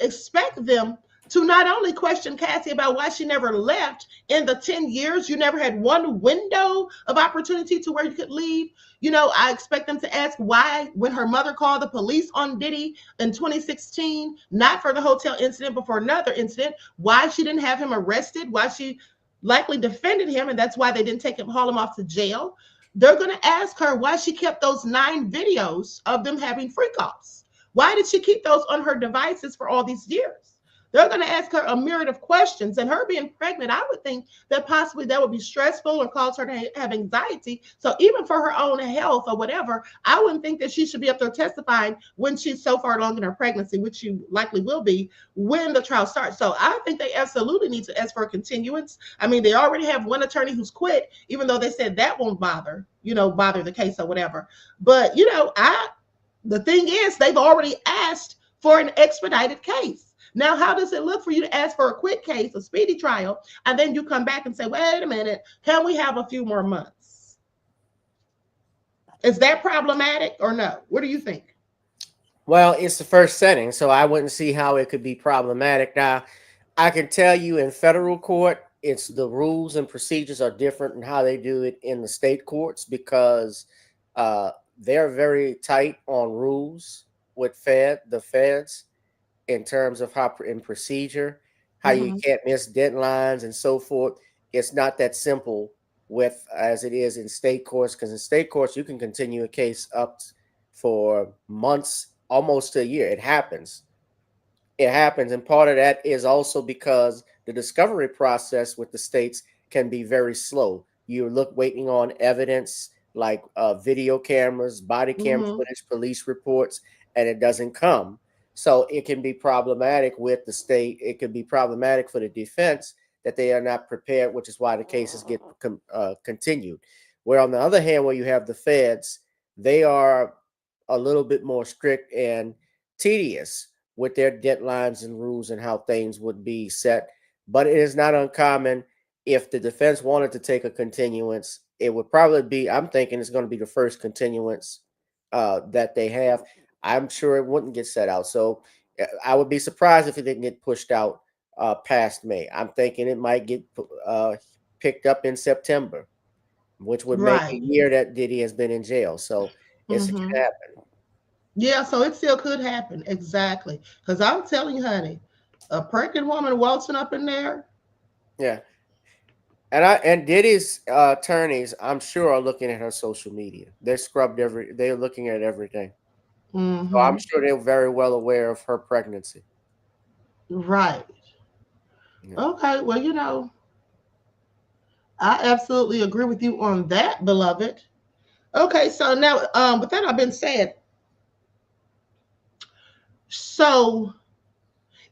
expect them to not only question Cassie about why she never left in the 10 years, you never had one window of opportunity to where you could leave. I expect them to ask why, when her mother called the police on Diddy in 2016, not for the hotel incident, but for another incident, why she didn't have him arrested, why she likely defended him, and that's why they didn't haul him off to jail. They're going to ask her why she kept those 9 videos of them having freak offs. Why did she keep those on her devices for all these years? They're going to ask her a myriad of questions. And her being pregnant, I would think that possibly that would be stressful or cause her to have anxiety. So even for her own health or whatever, I wouldn't think that she should be up there testifying when she's so far along in her pregnancy, which she likely will be when the trial starts. So I think they absolutely need to ask for a continuance. I mean, they already have one attorney who's quit, even though they said that won't bother the case or whatever. But, the thing is, they've already asked for an expedited case. Now, how does it look for you to ask for a quick case, a speedy trial, and then you come back and say, wait a minute, can we have a few more months? Is that problematic or no? What do you think? Well, it's the first setting, so I wouldn't see how it could be problematic. Now, I can tell you in federal court, it's the rules and procedures are different in how they do it in the state courts because they're very tight on rules with the feds in terms of how in procedure, how you can't miss deadlines and so forth. It's not that simple with as it is in state courts, because in state courts you can continue a case up for months, almost a year. It happens, and part of that is also because the discovery process with the states can be very slow. You're waiting on evidence like video cameras, body cam footage, police reports, and it doesn't come. So it can be problematic with the state. It can be problematic for the defense that they are not prepared, which is why the cases get continued. Where on the other hand, where you have the feds, they are a little bit more strict and tedious with their deadlines and rules and how things would be set. But it is not uncommon if the defense wanted to take a continuance, it would probably be, I'm thinking it's going to be the first continuance that they have. I'm sure it wouldn't get set out. So I would be surprised if it didn't get pushed out past May. I'm thinking it might get picked up in September, which would make a year that Diddy has been in jail. So yes, it can happen. Yeah, so it still could happen. Exactly. Because I'm telling you, honey, a pregnant woman waltzing up in there. Yeah. And Diddy's attorneys, I'm sure, are looking at her social media. They're looking at everything. So I'm sure they're very well aware of her pregnancy. Right. Yeah. Okay. Well, I absolutely agree with you on that, beloved. Okay. So now, with that, I've been said. So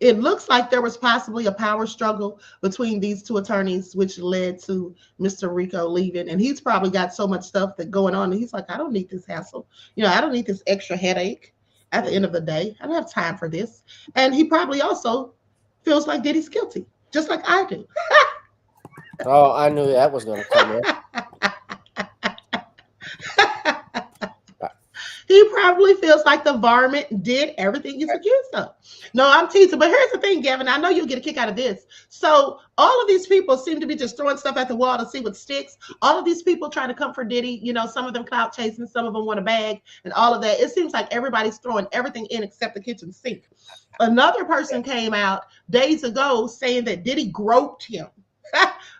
it looks like there was possibly a power struggle between these two attorneys, which led to Mr. Rico leaving. And he's probably got so much stuff that going on. And he's like, I don't need this hassle. I don't need this extra headache at the end of the day. I don't have time for this. And he probably also feels like Diddy's guilty, just like I do. Oh, I knew that was going to come in. He probably feels like the varmint did everything he's accused of. No, I'm teasing. But here's the thing, Gavin. I know you'll get a kick out of this. So all of these people seem to be just throwing stuff at the wall to see what sticks. All of these people trying to come for Diddy. Some of them clout chasing, some of them want a bag and all of that. It seems like everybody's throwing everything in except the kitchen sink. Another person came out days ago saying that Diddy groped him.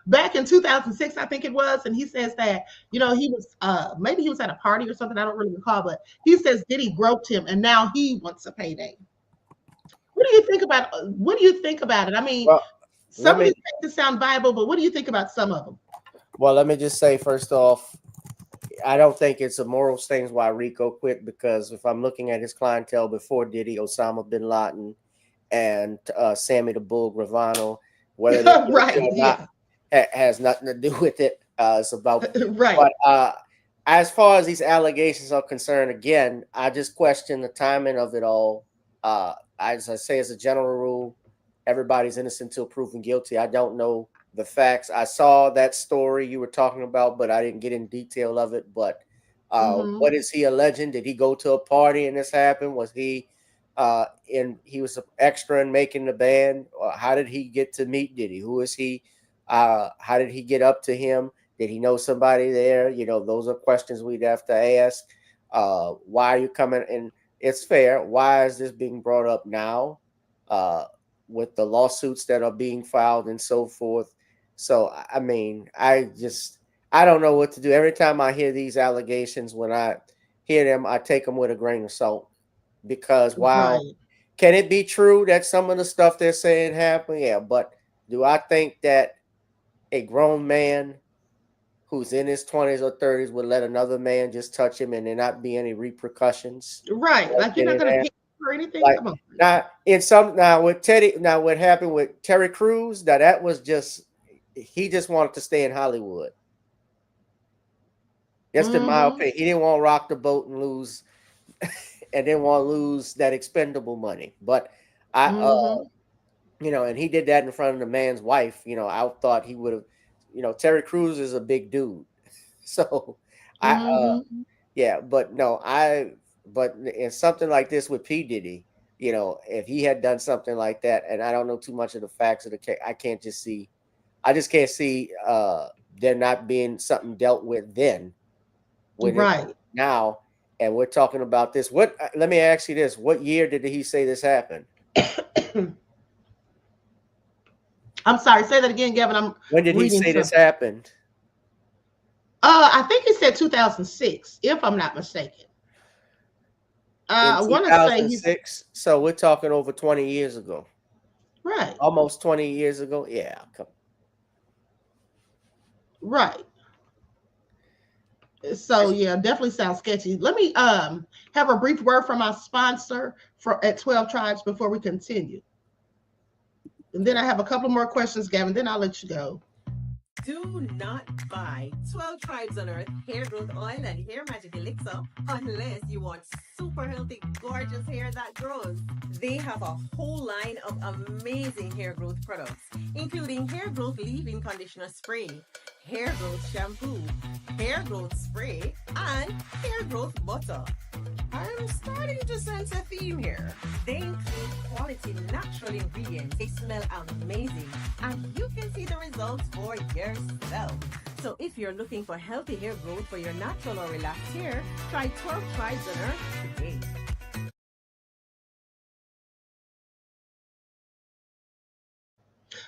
Back in 2006, I think it was, and he says that he was maybe he was at a party or something. I don't really recall, but he says Diddy groped him, and now he wants a payday. What do you think about? It? I mean, some of these things sound viable, but what do you think about some of them? Well, let me just say first off, I don't think it's a moral thing why Rico quit, because if I'm looking at his clientele before Diddy, Osama Bin Laden, and Sammy the Bull Gravano, whether not, has nothing to do with it. It's about right. But as far as these allegations are concerned, again, I just question the timing of it all. As I say, as a general rule, everybody's innocent until proven guilty. I don't know the facts. I saw that story you were talking about, but I didn't get in detail of it. But what is he alleging? Did he go to a party and this happened? Was he he was an extra in making the band? Or how did he get to meet Diddy? Who is he? How did he get up to him? Did he know somebody there? Those are questions we'd have to ask. Why are you coming? And it's fair. Why is this being brought up now with the lawsuits that are being filed and so forth? So, I mean, I don't know what to do. Every time I hear these allegations, when I hear them, I take them with a grain of salt. Because while can it be true that some of the stuff they're saying happened? Yeah, but do I think that a grown man who's in his 20s or 30s would let another man just touch him and there not be any repercussions? Right. Like you're not gonna pick or anything. Like, Come on. now with Teddy, now what happened with Terry Crews? Now that was just, he just wanted to stay in Hollywood. That's in my opinion. He didn't want to rock the boat and lose, and didn't want to lose that expendable money. But I, you know, and he did that in front of the man's wife. You know, I thought he would have. You know, Terry Crews is a big dude, so yeah. But no, but in something like this with P. Diddy, you know, if he had done something like that, and I don't know too much of the facts of the case, I just can't see there not being something dealt with then. Right now, and we're talking about this. What? Let me ask you this: what year did he say this happened? I'm sorry. Say that again, Gavin. When did he say this happened? I think he said 2006, if I'm not mistaken. I want to say 2006. So we're talking over 20 years ago. Right. Almost 20 years ago. Yeah. Right. So yeah, definitely sounds sketchy. Let me have a brief word from our sponsor at 12 Tribes before we continue. And then I have a couple more questions, Gavin. Then I'll let you go. Do not buy 12 Tribes on Earth hair growth oil and hair magic elixir unless you want super healthy, gorgeous hair that grows. They have a whole line of amazing hair growth products, including hair growth leave-in conditioner spray, hair growth shampoo, hair growth spray, and hair growth butter. I'm starting to sense a theme here. They include quality natural ingredients. They smell amazing, and you can see the results for yourself. So if you're looking for healthy hair growth for your natural or relaxed hair, try 12 Tribes on Earth today.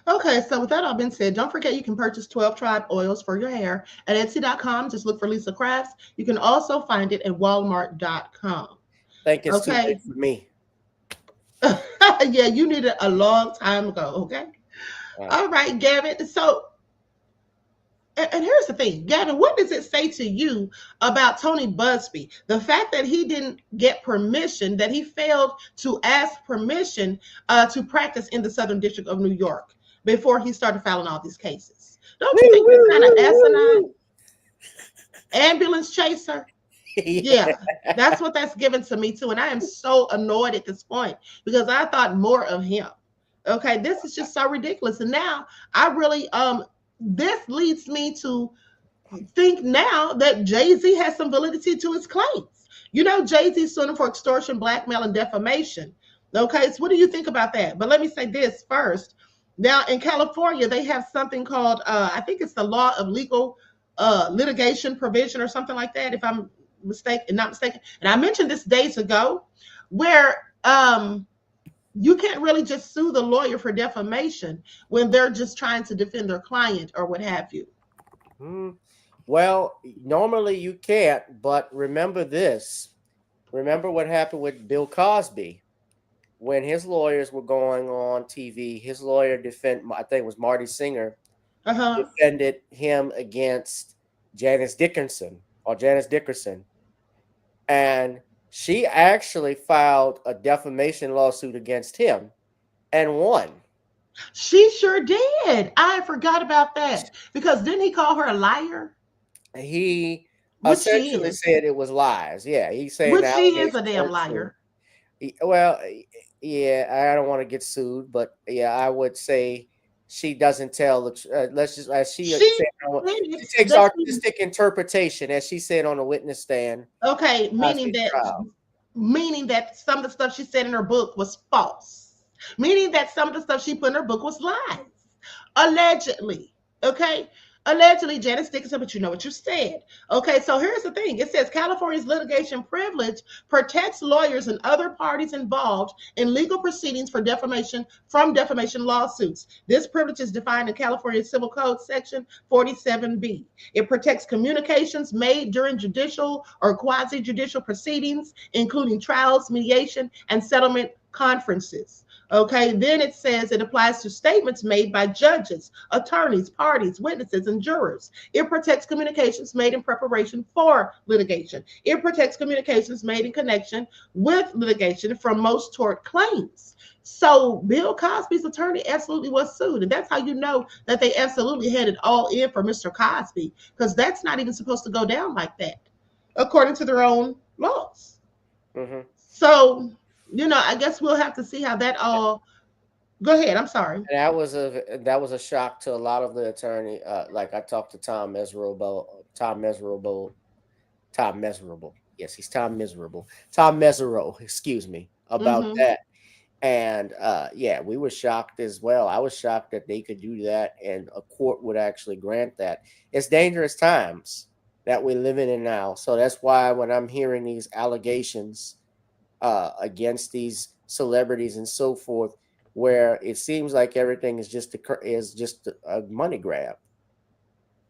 Okay, so with that all been said, don't forget you can purchase 12 Tribe oils for your hair at Etsy.com. Just look for Lisa Crafts. You can also find it at Walmart.com. Think it's too late for me. Yeah, you need it a long time ago, okay? All right, Gavin. So, and here's the thing, Gavin, what does it say to you about Tony Busby? The fact that he didn't get permission, that he failed to ask permission to practice in the Southern District of New York before he started filing all these cases. Don't you think that's kind of asinine? Ambulance chaser? Yeah, that's what that's given to me too. And I am so annoyed at this point because I thought more of him. Okay, this is just so ridiculous. And now I really this leads me to think now that Jay-Z has some validity to his claims. You know, Jay-Z's suing for extortion, blackmail, and defamation. Okay, so what do you think about that? But let me say this first. Now, in California, they have something called, I think it's the law of legal litigation provision or something like that, if I'm not mistaken. And I mentioned this days ago, where you can't really just sue the lawyer for defamation when they're just trying to defend their client or what have you. Well, normally you can't, but remember this. Remember what happened with Bill Cosby when his lawyers were going on TV. His lawyer I think it was Marty Singer, defended him against Janice Dickerson. And she actually filed a defamation lawsuit against him and won. She sure did. I forgot about that because didn't he call her a liar? He essentially said it was lies. Yeah, he said she is a damn liar. Well, yeah, I don't want to get sued, but yeah, I would say she doesn't tell the. Let's just as she takes artistic interpretation, as she said on the witness stand. Okay, meaning that some of the stuff she said in her book was false. Meaning that some of the stuff she put in her book was lies, allegedly. Okay. Allegedly, Janice Dickerson, but you know what you said. Okay, so here's the thing. It says California's litigation privilege protects lawyers and other parties involved in legal proceedings for defamation from defamation lawsuits. This privilege is defined in California Civil Code Section 47B. It protects communications made during judicial or quasi-judicial proceedings, including trials, mediation, and settlement conferences. Okay, then it says it applies to statements made by judges, attorneys, parties, witnesses, and jurors. It protects communications made in preparation for litigation. It protects communications made in connection with litigation from most tort claims. So Bill Cosby's attorney absolutely was sued, and that's how you know that they absolutely had it all in for Mr. Cosby, because that's not even supposed to go down like that, according to their own laws. Mm-hmm. So, I guess we'll have to see how that all. Go ahead. I'm sorry. That was a shock to a lot of the attorney. Like I talked to Tom Meserable. Yes, he's Tom Miserable. Tom Mesereau, excuse me, about Mm-hmm. that. And yeah, we were shocked as well. I was shocked that they could do that and a court would actually grant that. It's dangerous times that we're living in now. So that's why when I'm hearing these allegations against these celebrities and so forth, where it seems like everything is just a money grab.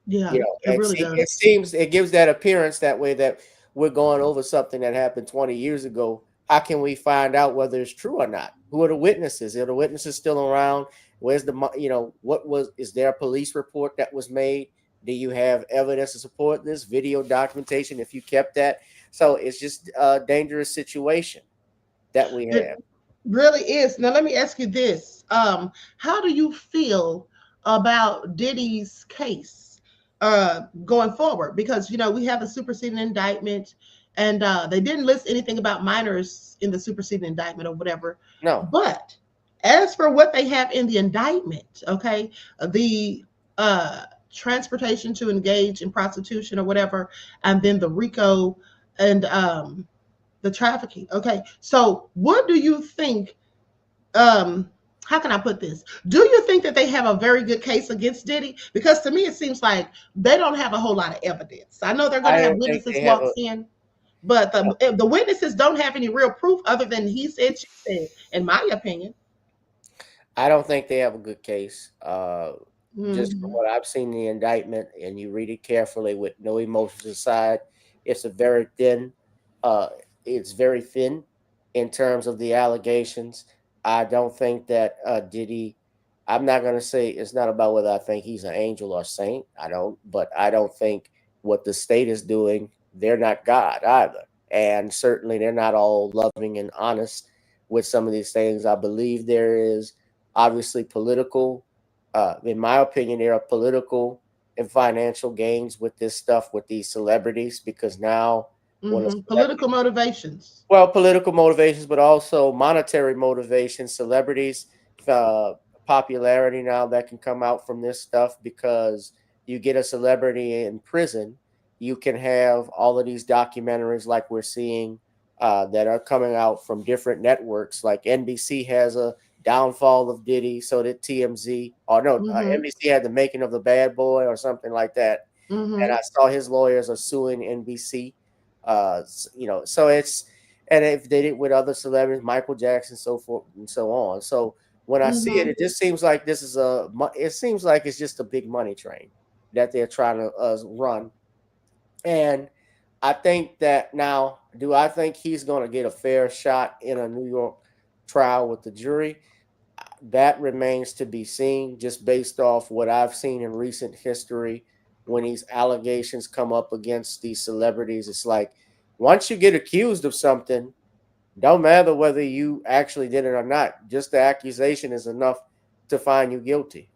Yeah, You know, it really does. it gives that appearance that way that we're going over something that happened 20 years ago. How can we find out whether it's true or not? Who are the witnesses? Are the witnesses still around? Where's is there a police report that was made? Do you have evidence to support this video documentation if you kept that? So it's just a dangerous situation that we have. It really is. Now, let me ask you this. How do you feel about Diddy's case going forward? Because, we have a superseding indictment, and they didn't list anything about minors in the superseding indictment or whatever. No. But as for what they have in the indictment, okay, the transportation to engage in prostitution or whatever, and then the Rico and the trafficking. Okay, so what do you think? How can I put this? Do you think that they have a very good case against Diddy? Because to me, it seems like they don't have a whole lot of evidence. I know they're going I to have don't think witnesses they have walks in, but the witnesses don't have any real proof other than he said, she said, in my opinion. I don't think they have a good case. Just from Mm-hmm. what I've seen in the indictment, and you read it carefully with no emotions aside, it's a very thin. Uh, it's very thin in terms of the allegations. I don't think that Diddy. I'm not going to say it's not about whether I think he's an angel or saint. I don't, but I don't think what the state is doing. They're not God either, and certainly they're not all loving and honest with some of these things. I believe there is obviously political in my opinion, there are political and financial gains with this stuff with these celebrities because now when a Mm-hmm. celebrity, Political motivations. well, political motivations, but also monetary motivations, celebrities, uh, popularity now that can come out from this stuff because you get a celebrity in prison, you can have all of these documentaries like we're seeing that are coming out from different networks. Like NBC has a downfall of Diddy, so did TMZ, or no, Mm-hmm. NBC had the making of the bad boy or something like that. And Mm-hmm. I saw his lawyers are suing NBC. So it's and if they did with other celebrities, Michael Jackson, so forth and so on. So when I see it, Mm-hmm. it just seems like it seems like it's just a big money train that they're trying to run. And I think that now, do I think he's going to get a fair shot in a New York trial with the jury? That remains to be seen, just based off what I've seen in recent history. When these allegations come up against these celebrities, it's like once you get accused of something, don't matter whether you actually did it or not. Just the accusation is enough to find you guilty.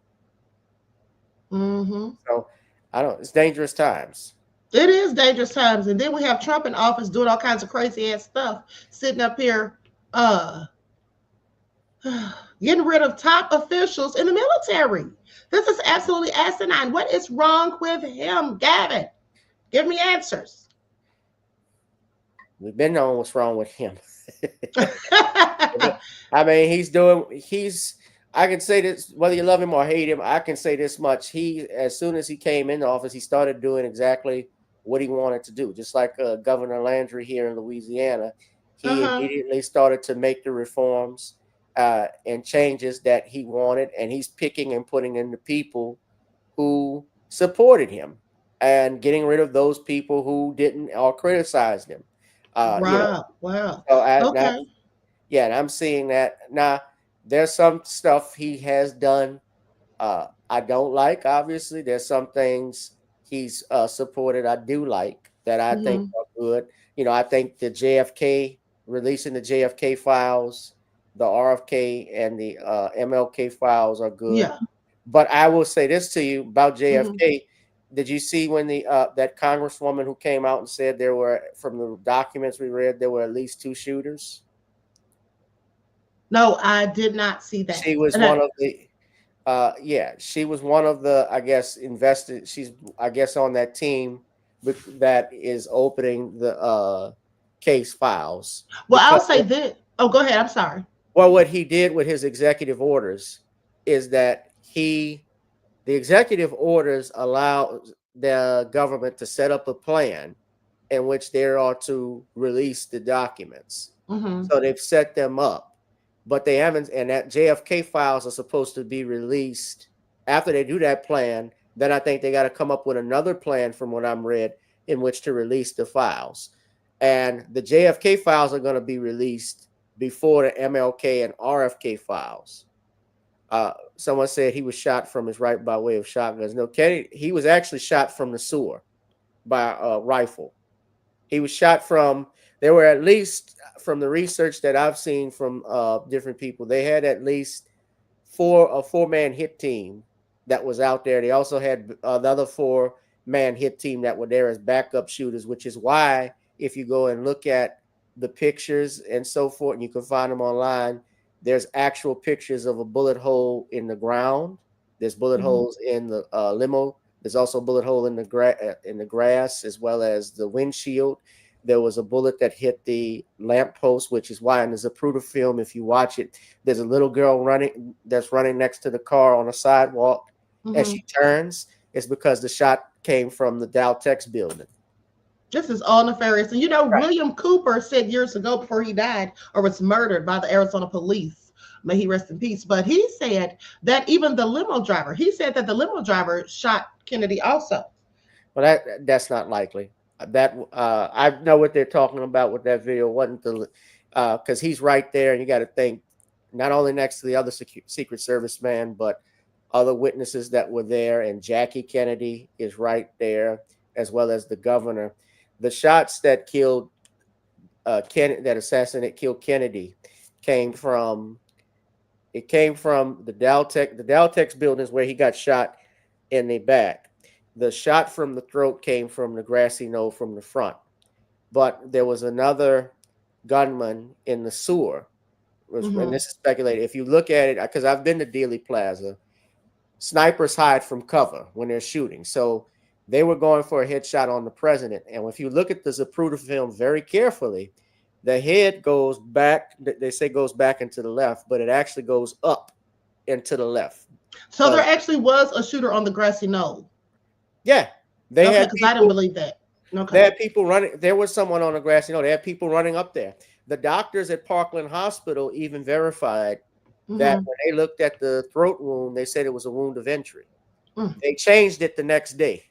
Mm-hmm. So I don't. It's dangerous times. It is dangerous times. And then we have Trump in office doing all kinds of crazy ass stuff, sitting up here uh getting rid of top officials in the military. This is absolutely asinine. What is wrong with him, Gavin? Give me answers. We've been knowing what's wrong with him. I mean, I can say this, whether you love him or hate him, I can say this much. As soon as he came into office, he started doing exactly what he wanted to do. Just like Governor Landry here in Louisiana, he Uh-huh. immediately started to make the reforms and changes that he wanted, and he's picking and putting in the people who supported him and getting rid of those people who didn't or criticized him. Uh, you know, Wow. Wow. so now Okay. Yeah, and I'm seeing that now. There's some stuff he has done I don't like. Obviously, there's some things he's supported I do like that I think Hmm. are good. I think the JFK releasing the JFK files, the RFK and the MLK files are good. Yeah. But I will say this to you about Hmm. JFK. Did you see when the that congresswoman who came out and said there were, from the documents we read, there were at least 2 shooters? No, I did not see that. She was And one of the yeah, she was one of the, I guess, invested. She's, I guess, on that team that is opening the case files well, I'll because, say this. Oh, go ahead. I'm sorry. well, what he did with his executive orders is that the executive orders allow the government to set up a plan in which they are to release the documents. Hmm. So they've set them up, but they haven't. And that JFK files are supposed to be released after they do that plan. Then I think they got to come up with another plan, from what I'm read, in which to release the files. And the JFK files are going to be released before the MLK and RFK files. Someone said he was shot from his right by way of shotguns. No, Kennedy, he was actually shot from the sewer by a rifle. He was shot from, there were at least, from the research that I've seen from different people, they had at least a 4-man hit team that was out there. They also had another 4-man hit team that were there as backup shooters, which is why if you go and look at the pictures and so forth, and you can find them online, there's actual pictures of a bullet hole in the ground. There's bullet holes in the limo. There's also a bullet hole in the grass, as well as the windshield. There was a bullet that hit the lamppost, which is why in the Zapruder film, if you watch it, there's a little girl running next to the car on a sidewalk. As she turns, it's because the shot came from the Daltex building. This is all nefarious. And Right. William Cooper said years ago, before he died or was murdered by the Arizona police, may he rest in peace, but he said that even the limo driver, he said that the limo driver shot Kennedy also. Well, that's not likely. That I know what they're talking about with that video. Wasn't the because he's right there, and you got to think not only next to the other Secret Service man, but other witnesses that were there, and Jackie Kennedy is right there, as well as the governor. The shots that killed killed Kennedy came from the Daltex. The Daltex building is where he got shot in the back. The shot from the throat came from the grassy knoll from the front. But there was another gunman in the sewer. And this is speculated. If you look at it, because I've been to Dealey Plaza, snipers hide from cover when they're shooting. So they were going for a headshot on the president. And if you look at the Zapruder film very carefully, the head goes back. They say goes back into the left, but it actually goes up into the left. So there actually was a shooter on the grassy knoll. Yeah, they had because I didn't believe that. Okay. They had people running. There was someone on the grassy knoll. They had people running up there. The doctors at Parkland Hospital even verified that when they looked at the throat wound, they said it was a wound of entry. They changed it the next day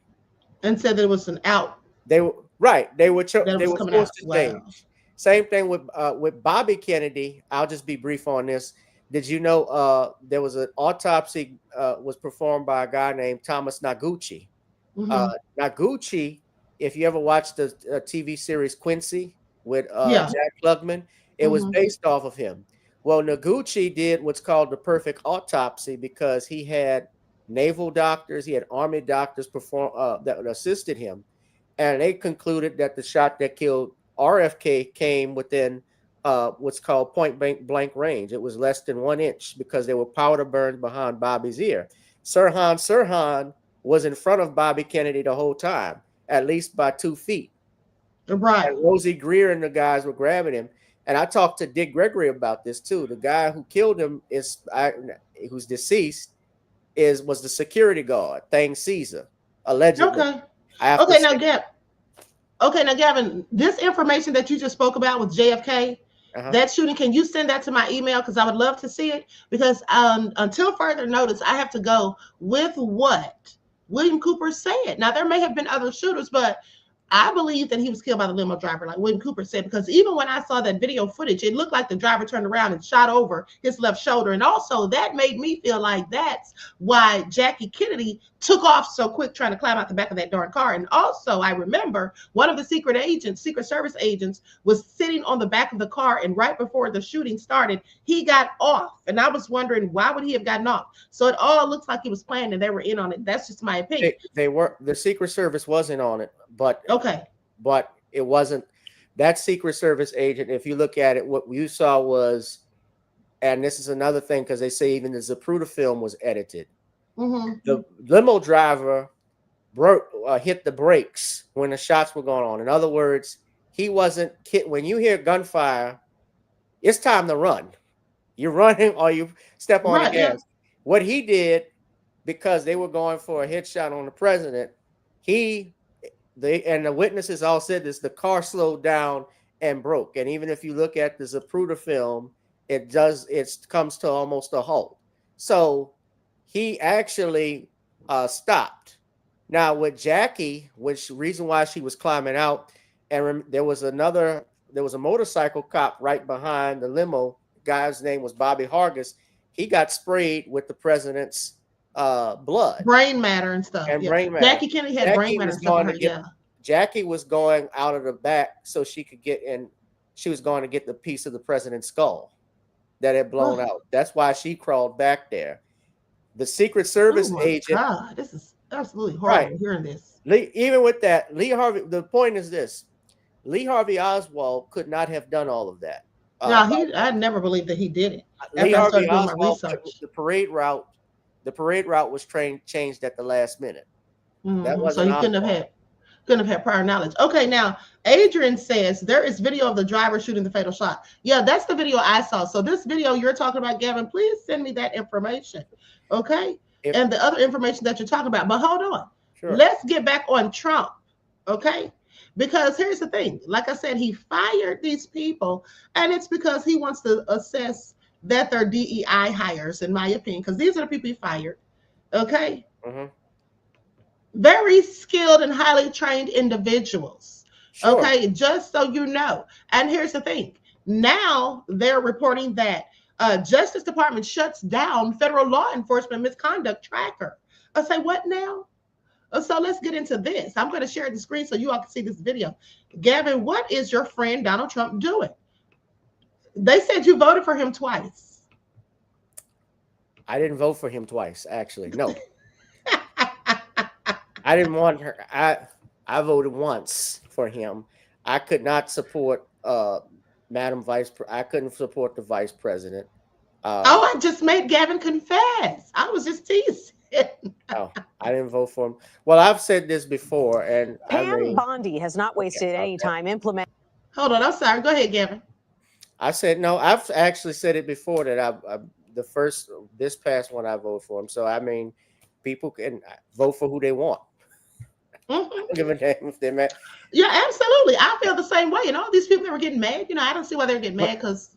and said that it was an out. They were right. They were forced to change. Same thing with Bobby Kennedy. I'll just be brief on this. Did you know there was an autopsy was performed by a guy named Thomas Noguchi? Noguchi, if you ever watched the TV series Quincy with Jack Klugman, it was based off of him. Well, Noguchi did what's called the perfect autopsy because he had naval doctors, he had Army doctors perform that assisted him, and they concluded that the shot that killed RFK came within what's called point blank range. It was less than 1 inch because there were powder burns behind Bobby's ear. Sirhan was in front of Bobby Kennedy the whole time, at least by 2 feet. Right. And Rosie Greer and the guys were grabbing him. And I talked to Dick Gregory about this too. The guy who killed him who's deceased was the security guard, Thang Caesar, allegedly. Okay, now Gavin, this information that you just spoke about with JFK, that shooting, can you send that to my email? Because I would love to see it. Because until further notice, I have to go with what William Cooper said. Now, there may have been other shooters, but I believe that he was killed by the limo driver, like William Cooper said, because even when I saw that video footage, it looked like the driver turned around and shot over his left shoulder. And also that made me feel like that's why Jackie Kennedy took off so quick trying to climb out the back of that darn car. And also I remember one of the Secret Service agents was sitting on the back of the car, and right before the shooting started, he got off. And I was wondering, why would he have gotten off? So it all looks like he was planned and they were in on it. That's just my opinion. They were, the Secret Service wasn't on it, but okay. But it wasn't that Secret Service agent. If you look at it, what you saw was, and this is another thing, because they say even the Zapruder film was edited. Mm-hmm. The limo driver hit the brakes when the shots were going on. In other words, he wasn't when you hear gunfire, it's time to run. You're running or you step on the gas. Yeah. What he did, because they were going for a headshot on the president, and the witnesses all said this, the car slowed down and broke. And even if you look at the Zapruder film, it comes to almost a halt. So he actually stopped. Now with Jackie, which reason why she was climbing out, and there was a motorcycle cop right behind the limo. The guy's name was Bobby Hargis. He got sprayed with the president's blood, brain matter and stuff. And brain matter. Jackie Kennedy had brain matter and stuff. Jackie was going out of the back so she could get in. She was going to get the piece of the president's skull that had blown out. That's why she crawled back there. The Secret Service agent. God, this is absolutely horrible hearing this. Even with that, Lee Harvey. The point is this: Lee Harvey Oswald could not have done all of that. No, I never believed that he did it. Lee Harvey Oswald, the parade route was changed at the last minute. That wasn't so he couldn't have had prior knowledge. Okay, now Adrian says there is video of the driver shooting the fatal shot. Yeah, that's the video I saw. So this video you're talking about, Gavin, please send me that information. Okay, and the other information that you're talking about. But hold on, let's get back on Trump. Okay. Because here's the thing, like I said, he fired these people, and it's because he wants to assess that they're DEI hires, in my opinion, because these are the people he fired. Okay. Mm-hmm. Very skilled and highly trained individuals. Sure. Okay, just so you know. And here's the thing. Now they're reporting that Justice Department shuts down federal law enforcement misconduct tracker. I say, what now? So let's get into this. I'm going to share the screen so you all can see this video. Gavin, what is your friend Donald Trump doing? They said you voted for him twice. I didn't vote for him twice, actually. No. I didn't want her. I voted once for him. I could not support Madam Vice. I couldn't support the Vice President. I just made Gavin confess. I was just teasing. Oh, I didn't vote for him. Well, I've said this before, and Pam Bondi has not wasted any time implementing. Hold on, I'm sorry. Go ahead, Gavin. I said no. I've actually said it before that this past one I voted for him. So I mean, people can vote for who they want. Mm-hmm. Give a damn if they're mad. Yeah, absolutely. I feel the same way. And all these people that were getting mad, I don't see why they're getting mad, because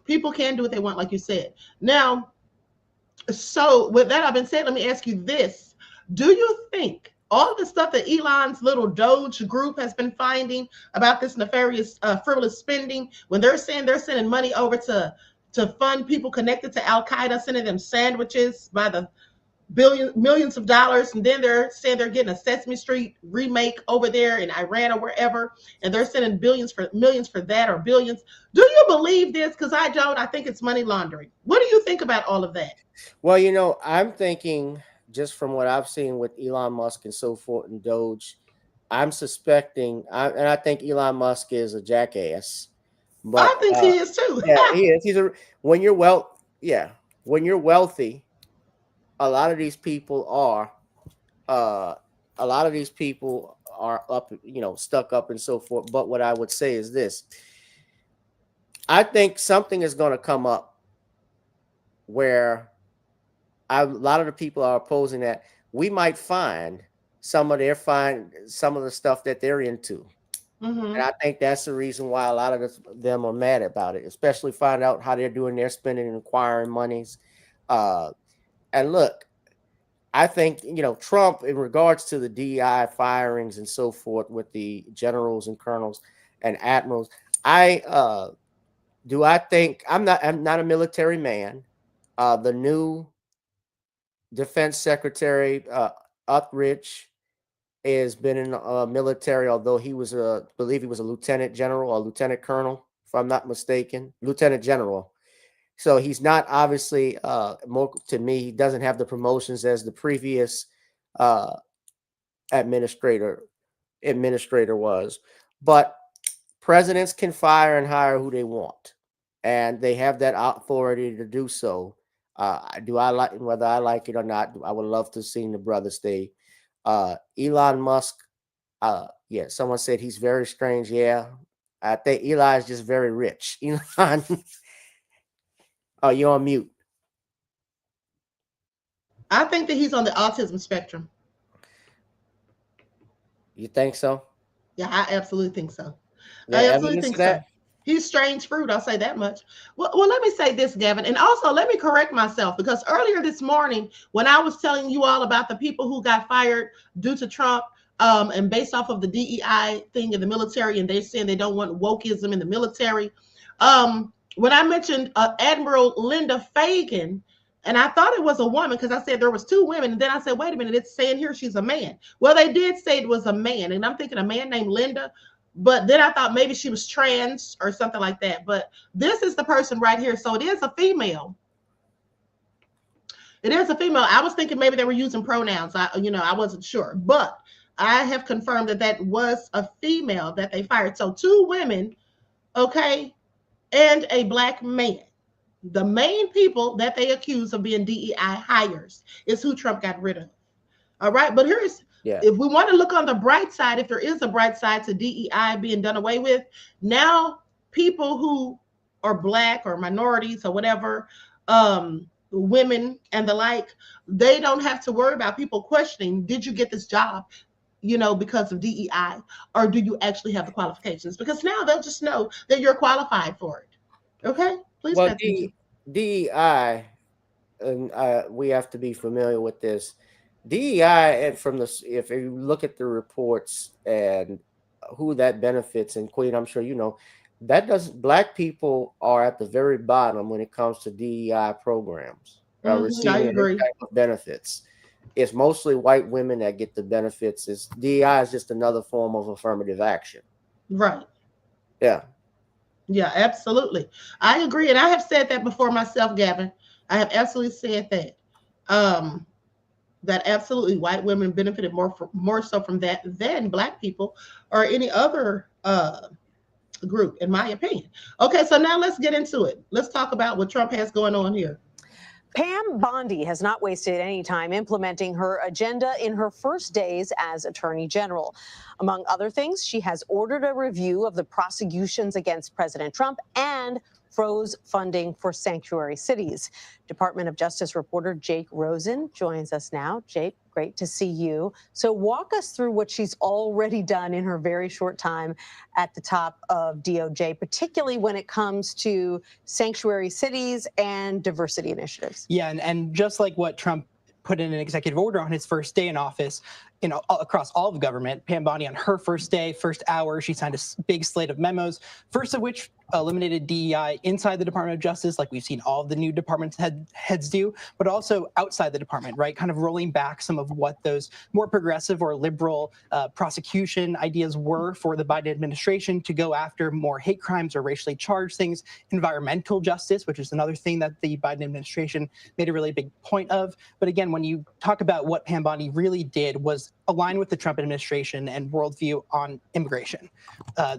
people can do what they want, like you said. Now, so with that I've been said, let me ask you this. Do you think all the stuff that Elon's little DOGE group has been finding about this nefarious, frivolous spending, when they're saying they're sending money over to fund people connected to Al-Qaeda, sending them sandwiches by the millions of dollars, and then they're saying they're getting a Sesame Street remake over there in Iran or wherever, and they're sending millions for that, or billions. Do you believe this? Because I don't. I think it's money laundering. What do you think about all of that? Well, I'm thinking, just from what I've seen with Elon Musk and so forth and DOGE, I'm suspecting, and I think Elon Musk is a jackass. But I think he is too. Yeah, he is. When you're wealthy, a lot of these people are up, stuck up and so forth. But what I would say is this: I think something is going to come up where a lot of the people are opposing that. We might find some of the stuff that they're into. Mm-hmm. And I think that's the reason why a lot of them are mad about it, especially find out how they're doing their spending and acquiring monies. And look, I think, Trump, in regards to the DEI firings and so forth with the generals and colonels and admirals, I think I'm not a military man. The new Defense Secretary Uthridge has been in the military, although he was believe he was a lieutenant general or lieutenant colonel, if I'm not mistaken, lieutenant general. So he's not obviously more to me. He doesn't have the promotions as the previous administrator was. But presidents can fire and hire who they want, and they have that authority to do so. Do I like whether I like it or not? I would love to see the brother stay. Elon Musk, yeah, someone said he's very strange. Yeah, I think Eli is just very rich. Elon, oh, you're on mute. I think that he's on the autism spectrum. You think so? Yeah, I absolutely think so. Yeah, I absolutely think so. He's strange fruit, I'll say that much. Well, let me say this, Gavin, and also let me correct myself, because earlier this morning, when I was telling you all about the people who got fired due to Trump, and based off of the DEI thing in the military, and they're saying they don't want wokeism in the military, when I mentioned Admiral Linda Fagan, and I thought it was a woman because I said there was two women, and then I said, wait a minute, it's saying here she's a man. Well, they did say it was a man, and I'm thinking a man named Linda. But then I thought maybe she was trans or something like that. But this is the person right here. So it is a female. It is a female. I was thinking maybe they were using pronouns. I wasn't sure. But I have confirmed that was a female that they fired. So two women, okay, and a black man. The main people that they accuse of being DEI hires is who Trump got rid of. All right. But here's... Yeah. If we want to look on the bright side, if there is a bright side to DEI being done away with, now people who are black or minorities or whatever, women and the like, they don't have to worry about people questioning, did you get this job, because of DEI, or do you actually have the qualifications? Because now they'll just know that you're qualified for it. Okay? Please. Well, DEI, and we have to be familiar with this. DEI, and if you look at the reports and who that benefits, and Queen, I'm sure you know, black people are at the very bottom when it comes to DEI programs, receiving type of benefits. It's mostly white women that get the benefits. DEI is just another form of affirmative action. Right. Yeah. Yeah, absolutely. I agree. And I have said that before myself, Gavin. I have absolutely said that. That absolutely white women benefited more so from that than black people or any other group, in my opinion. Okay, so now let's get into it. Let's talk about what Trump has going on here. Pam Bondi has not wasted any time implementing her agenda in her first days as Attorney General. Among other things, she has ordered a review of the prosecutions against President Trump and froze funding for sanctuary cities. Department of Justice reporter Jake Rosen joins us now. Jake, great to see you. So walk us through what she's already done in her very short time at the top of DOJ, particularly when it comes to sanctuary cities and diversity initiatives. Yeah, and just like what Trump put in an executive order on his first day in office, across all of government, Pam Bondi on her first day, first hour, she signed a big slate of memos, first of which eliminated DEI inside the Department of Justice, like we've seen all of the new department heads do, but also outside the department, right? Kind of rolling back some of what those more progressive or liberal prosecution ideas were for the Biden administration to go after more hate crimes or racially charged things, environmental justice, which is another thing that the Biden administration made a really big point of. But again, when you talk about what Pam Bondi really did was align with the Trump administration and worldview on immigration.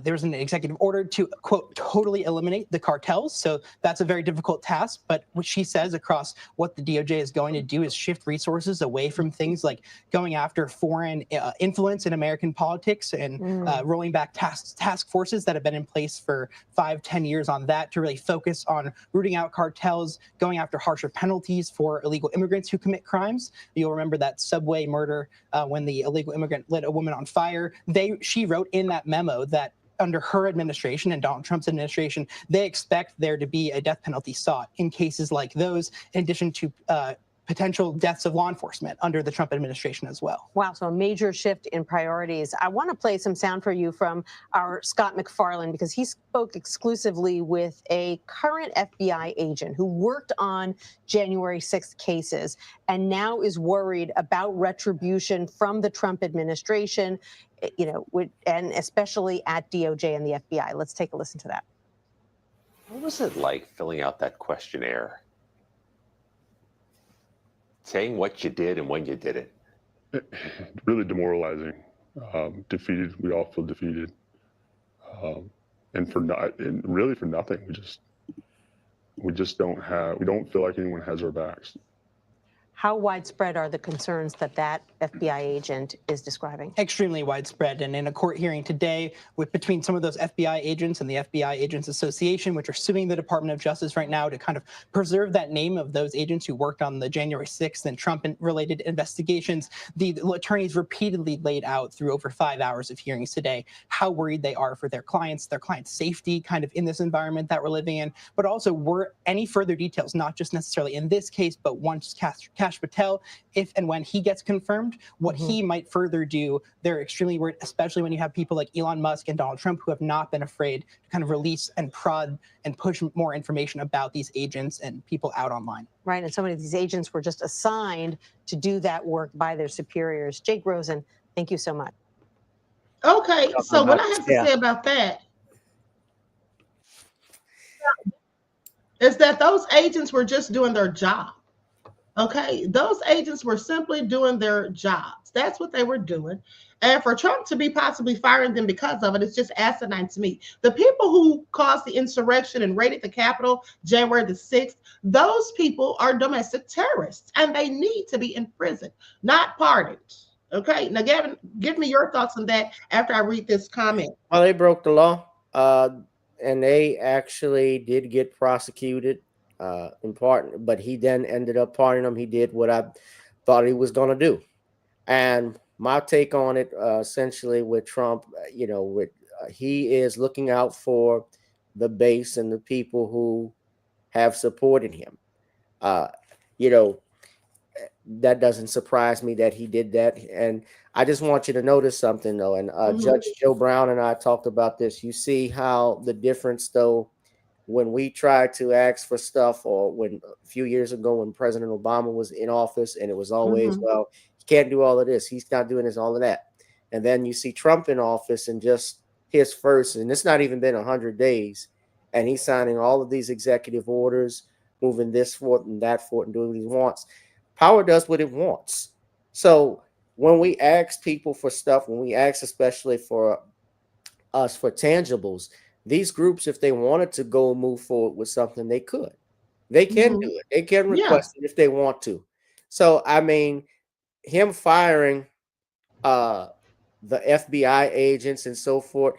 There was an executive order to, quote, totally eliminate the cartels. So that's a very difficult task. But what she says across what the DOJ is going to do is shift resources away from things like going after foreign influence in American politics and rolling back task forces that have been in place for 5-10 years on that to really focus on rooting out cartels, going after harsher penalties for illegal immigrants who commit crimes. You'll remember that subway murder when the illegal immigrant lit a woman on fire. She wrote in that memo that under her administration and Donald Trump's administration, they expect there to be a death penalty sought in cases like those, in addition to potential deaths of law enforcement under the Trump administration as well. Wow, so a major shift in priorities. I want to play some sound for you from our Scott McFarland, because he spoke exclusively with a current FBI agent who worked on January 6th cases and now is worried about retribution from the Trump administration, and especially at DOJ and the FBI. Let's take a listen to that. What was it like filling out that questionnaire? Saying what you did and when you did it. Really demoralizing. Defeated. We all feel defeated, and really for nothing. We don't feel like anyone has our backs. How widespread are the concerns that FBI agent is describing? Extremely widespread. And in a court hearing today, between some of those FBI agents and the FBI Agents Association, which are suing the Department of Justice right now to kind of preserve that name of those agents who worked on the January 6th and Trump-related investigations, the attorneys repeatedly laid out through over 5 hours of hearings today how worried they are for their clients' safety kind of in this environment that we're living in, but also were any further details, not just necessarily in this case, but once Cash Patel, if and when he gets confirmed, what he might further do. They're extremely worried, especially when you have people like Elon Musk and Donald Trump who have not been afraid to kind of release and prod and push more information about these agents and people out online. Right, and so many of these agents were just assigned to do that work by their superiors. Jake Rosen, thank you so much. Okay, so what I have to say about that is that those agents were just doing their job. Okay, those agents were simply doing their jobs. That's what they were doing. And for Trump to be possibly firing them because of it, it's just asinine to me. The people who caused the insurrection and raided the Capitol January the 6th, those people are domestic terrorists and they need to be in prison, not pardoned. Okay, now Gavin, give me your thoughts on that after I read this comment. Well, they broke the law, and they actually did get prosecuted. In part, but he then ended up pardoning him. He did what I thought he was going to do. And my take on it, essentially with Trump, he is looking out for the base and the people who have supported him. That doesn't surprise me that he did that. And I just want you to notice something, though. And Judge Joe Brown and I talked about this. You see how the difference, though, when we tried to ask for stuff, or when a few years ago when President Obama was in office, and it was always, well, he can't do all of this, he's not doing this, all of that. And then you see Trump in office and just his first, and it's not even been 100 days, and he's signing all of these executive orders, moving this forth and that forth and doing what he wants. Power does what it wants. So when we ask people for stuff, when we ask especially for us for tangibles, these groups, if they wanted to go move forward with something, they could. They can do it. They can request it if they want to. So, I mean, him firing the FBI agents and so forth,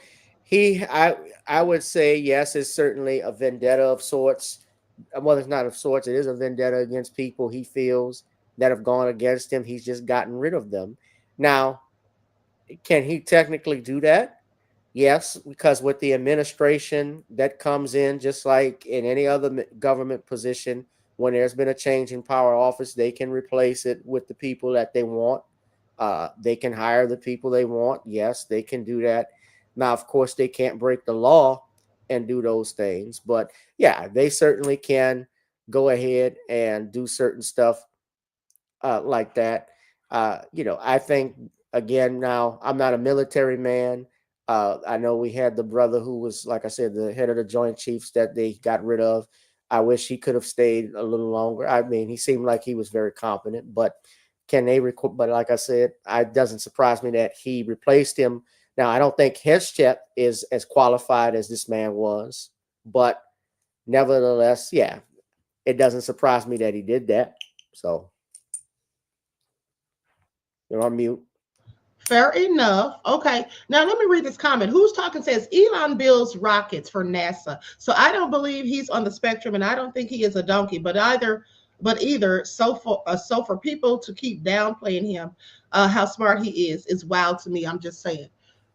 I would say, yes, it's certainly a vendetta of sorts. Well, it's not of sorts. It is a vendetta against people he feels that have gone against him. He's just gotten rid of them. Now, can he technically do that? Yes, because with the administration that comes in, just like in any other government position, when there's been a change in power office, they can replace it with the people that they want. They can hire the people they want. Yes, they can do that. Now, of course, they can't break the law and do those things. But yeah, they certainly can go ahead and do certain stuff like that. I think, again, now I'm not a military man. I know we had the brother who was, like I said, the head of the Joint Chiefs that they got rid of. I wish he could have stayed a little longer. I mean, he seemed like he was very competent, but can they but like I said, it doesn't surprise me that he replaced him. Now, I don't think Heschep is as qualified as this man was, but nevertheless, yeah, it doesn't surprise me that he did that. So you're on mute. Fair enough. Okay. Now let me read this comment. Who's talking says Elon builds rockets for NASA. So I don't believe he's on the spectrum, and I don't think he is a donkey. But either so for people to keep downplaying him, how smart he is wild to me. I'm just saying.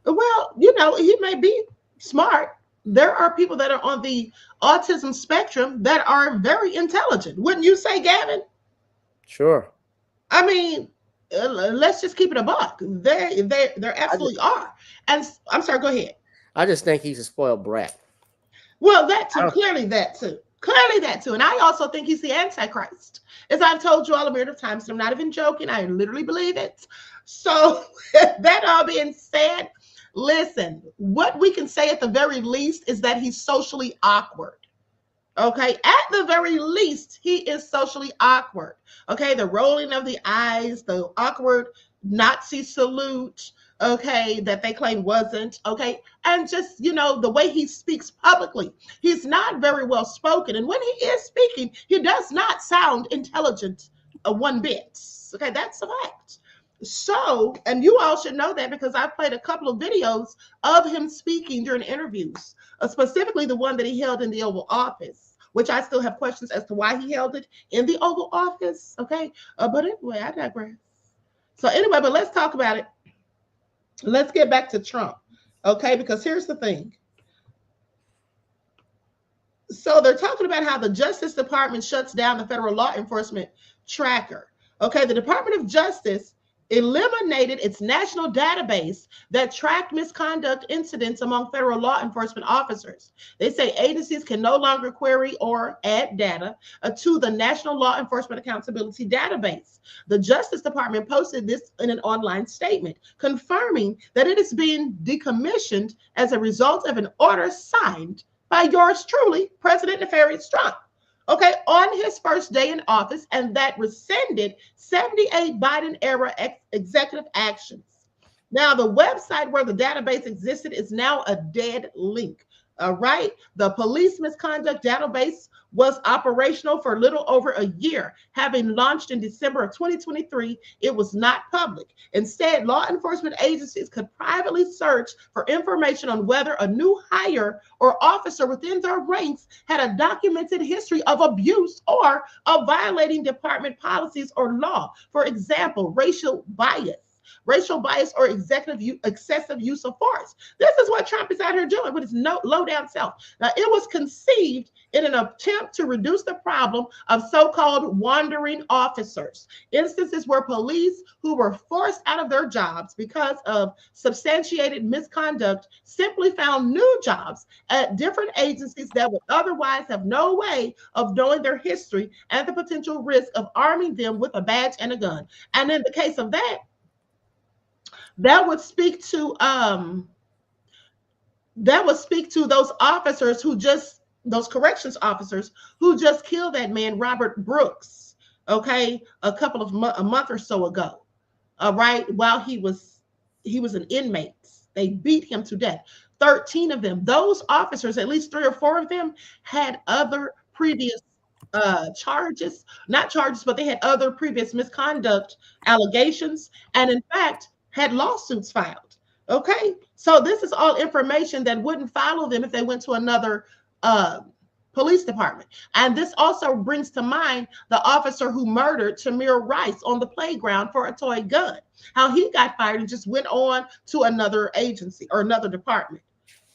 Well, he may be smart. There are people that are on the autism spectrum that are very intelligent. Wouldn't you say, Gavin? Sure. I mean, let's just keep it a buck. There absolutely are. And I'm sorry, go ahead. I just think he's a spoiled brat. Well, that too, clearly that too. Clearly that too. And I also think he's the Antichrist. As I've told you all a myriad of times, and I'm not even joking, I literally believe it. So that all being said, listen, what we can say at the very least is that he's socially awkward. Okay, at the very least, he is socially awkward. Okay, the rolling of the eyes, the awkward Nazi salute, okay, that they claim wasn't, okay, and just, you know, the way he speaks publicly, he's not very well spoken. And when he is speaking, he does not sound intelligent one bit. Okay, that's a fact. So, and you all should know that because I've played a couple of videos of him speaking during interviews, specifically the one that he held in the Oval Office, which I still have questions as to why he held it in the Oval Office. Okay, but anyway, I digress. So anyway, but let's talk about it. Let's get back to Trump, okay? Because here's the thing. So they're talking about how the Justice Department shuts down the federal law enforcement tracker. Okay, the Department of Justice eliminated its national database that tracked misconduct incidents among federal law enforcement officers. They say agencies can no longer query or add data to the National Law Enforcement Accountability Database. The Justice Department posted this in an online statement, confirming that it is being decommissioned as a result of an order signed by yours truly, President Nefarious Trump. Okay, on his first day in office, and that rescinded 78 Biden-era executive actions. Now, the website where the database existed is now a dead link. All right, the police misconduct database was operational for a little over a year. Having launched in December of 2023, it was not public. Instead, law enforcement agencies could privately search for information on whether a new hire or officer within their ranks had a documented history of abuse or of violating department policies or law. For example, racial bias or excessive use of force. This is what Trump is out here doing with his low down self. Now, it was conceived in an attempt to reduce the problem of so-called wandering officers, instances where police who were forced out of their jobs because of substantiated misconduct simply found new jobs at different agencies that would otherwise have no way of knowing their history and the potential risk of arming them with a badge and a gun. And in the case of that would speak to those officers who just, those corrections officers who just killed that man, Robert Brooks, okay, a month or so ago, all right, while he was an inmate. They beat him to death. 13 of them, those officers, at least 3 or 4 of them, had other previous charges, not charges, but they had other previous misconduct allegations, and in fact, had lawsuits filed. Okay, so this is all information that wouldn't follow them if they went to another police department. And this also brings to mind the officer who murdered Tamir Rice on the playground for a toy gun, how he got fired and just went on to another agency or another department.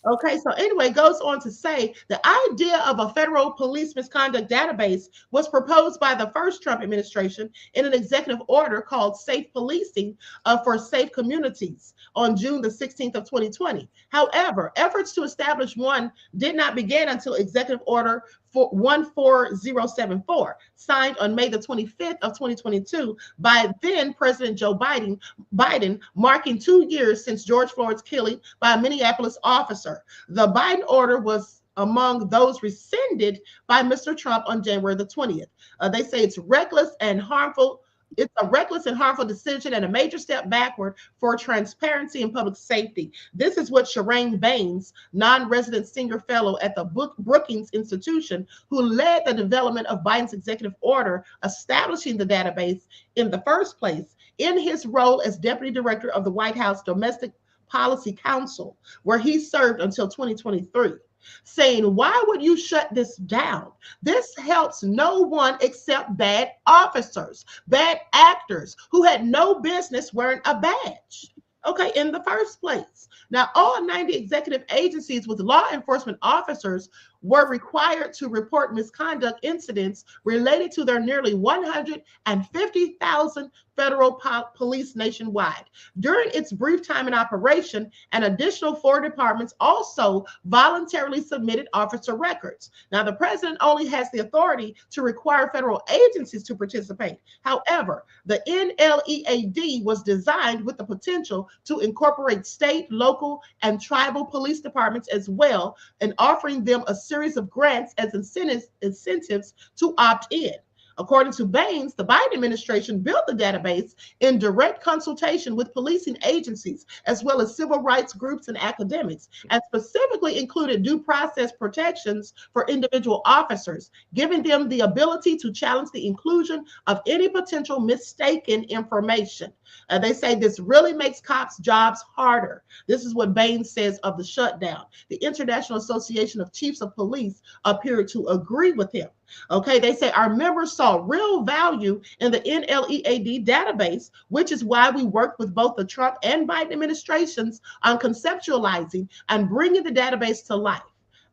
Okay, so anyway, it goes on to say the idea of a federal police misconduct database was proposed by the first Trump administration in an executive order called Safe Policing for Safe Communities on June the 16th of 2020. However, efforts to establish one did not begin until Executive Order 14074, signed on May the 25th of 2022 by then President Joe Biden, marking 2 years since George Floyd's killing by a Minneapolis officer. The Biden order was among those rescinded by Mr. Trump on January the 20th. They say it's reckless and harmful. It's a reckless and harmful decision and a major step backward for transparency and public safety. This is what Shireen Baines, non-resident senior fellow at the Brookings Institution, who led the development of Biden's executive order establishing the database in the first place, in his role as deputy director of the White House Domestic Policy Council, where he served until 2023. Saying, why would you shut this down? This helps no one except bad officers, bad actors who had no business wearing a badge, okay, in the first place. Now, all 90 executive agencies with law enforcement officers were required to report misconduct incidents related to their nearly 150,000 federal police nationwide. During its brief time in operation, an additional 4 departments also voluntarily submitted officer records. Now, the president only has the authority to require federal agencies to participate. However, the NLEAD was designed with the potential to incorporate state, local, and tribal police departments as well, and offering them a series of grants as incentives to opt in. According to Baines, the Biden administration built the database in direct consultation with policing agencies, as well as civil rights groups and academics, and specifically included due process protections for individual officers, giving them the ability to challenge the inclusion of any potential mistaken information. They say this really makes cops' jobs harder. This is what Baines says of the shutdown. The International Association of Chiefs of Police appeared to agree with him. Okay, they say our members saw real value in the NLEAD database, which is why we worked with both the Trump and Biden administrations on conceptualizing and bringing the database to life.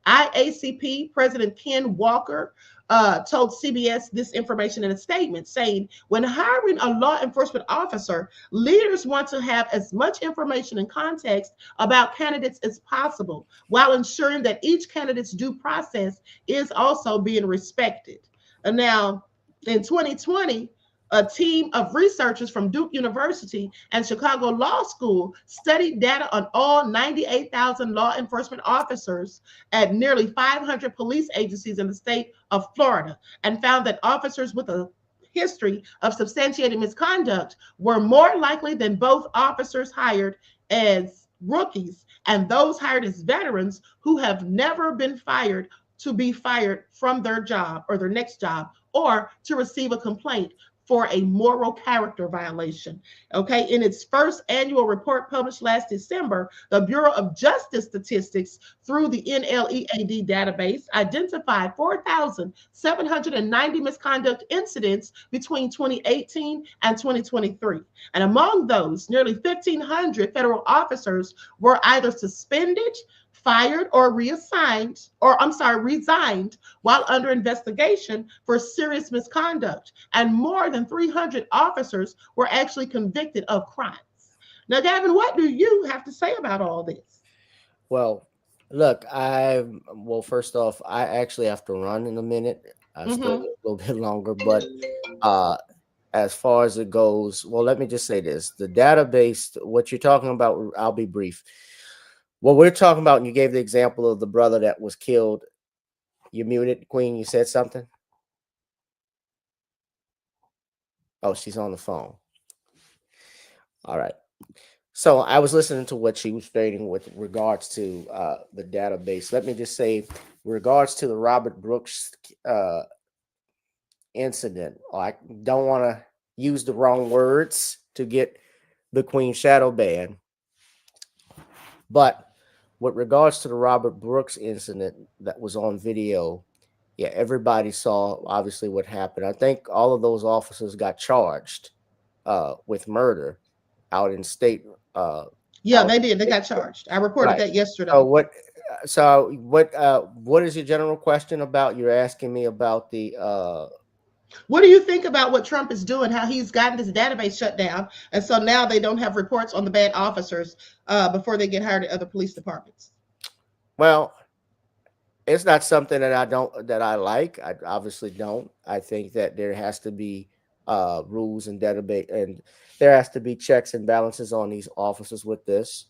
IACP President Ken Walker told CBS this information in a statement, saying, when hiring a law enforcement officer, leaders want to have as much information and context about candidates as possible, while ensuring that each candidate's due process is also being respected. And now, in 2020, a team of researchers from Duke University and Chicago Law School studied data on all 98,000 law enforcement officers at nearly 500 police agencies in the state of Florida, and found that officers with a history of substantiated misconduct were more likely than both officers hired as rookies and those hired as veterans who have never been fired to be fired from their job or their next job, or to receive a complaint for a moral character violation. Okay, in its first annual report published last December, the Bureau of Justice Statistics, through the NLEAD database, identified 4,790 misconduct incidents between 2018 and 2023. And among those, nearly 1,500 federal officers were either suspended, fired, or resigned while under investigation for serious misconduct, and more than 300 officers were actually convicted of crimes. Now, Gavin, what do you have to say about all this? Well, look, first off, I actually have to run in a minute. I still a little bit longer, but as far as it goes, well, let me just say this: the database, what you're talking about, I'll be brief. What we're talking about, and you gave the example of the brother that was killed. You muted, Queen. You said something. Oh, she's on the phone. All right. So I was listening to what she was stating with regards to the database. Let me just say, regards to the Robert Brooks incident, I don't want to use the wrong words to get the Queen shadow ban, but with regards to the Robert Brooks incident that was on video, yeah, everybody saw obviously what happened. I think all of those officers got charged with murder out in state. Yeah, they did. They got charged. I reported that yesterday. So what is your general question about? You're asking me about the what do you think about what Trump is doing, how he's gotten this database shut down, and so now they don't have reports on the bad officers before they get hired at other police departments? Well, it's not something that I like. I obviously don't. I think that there has to be rules and database, and there has to be checks and balances on these officers with this.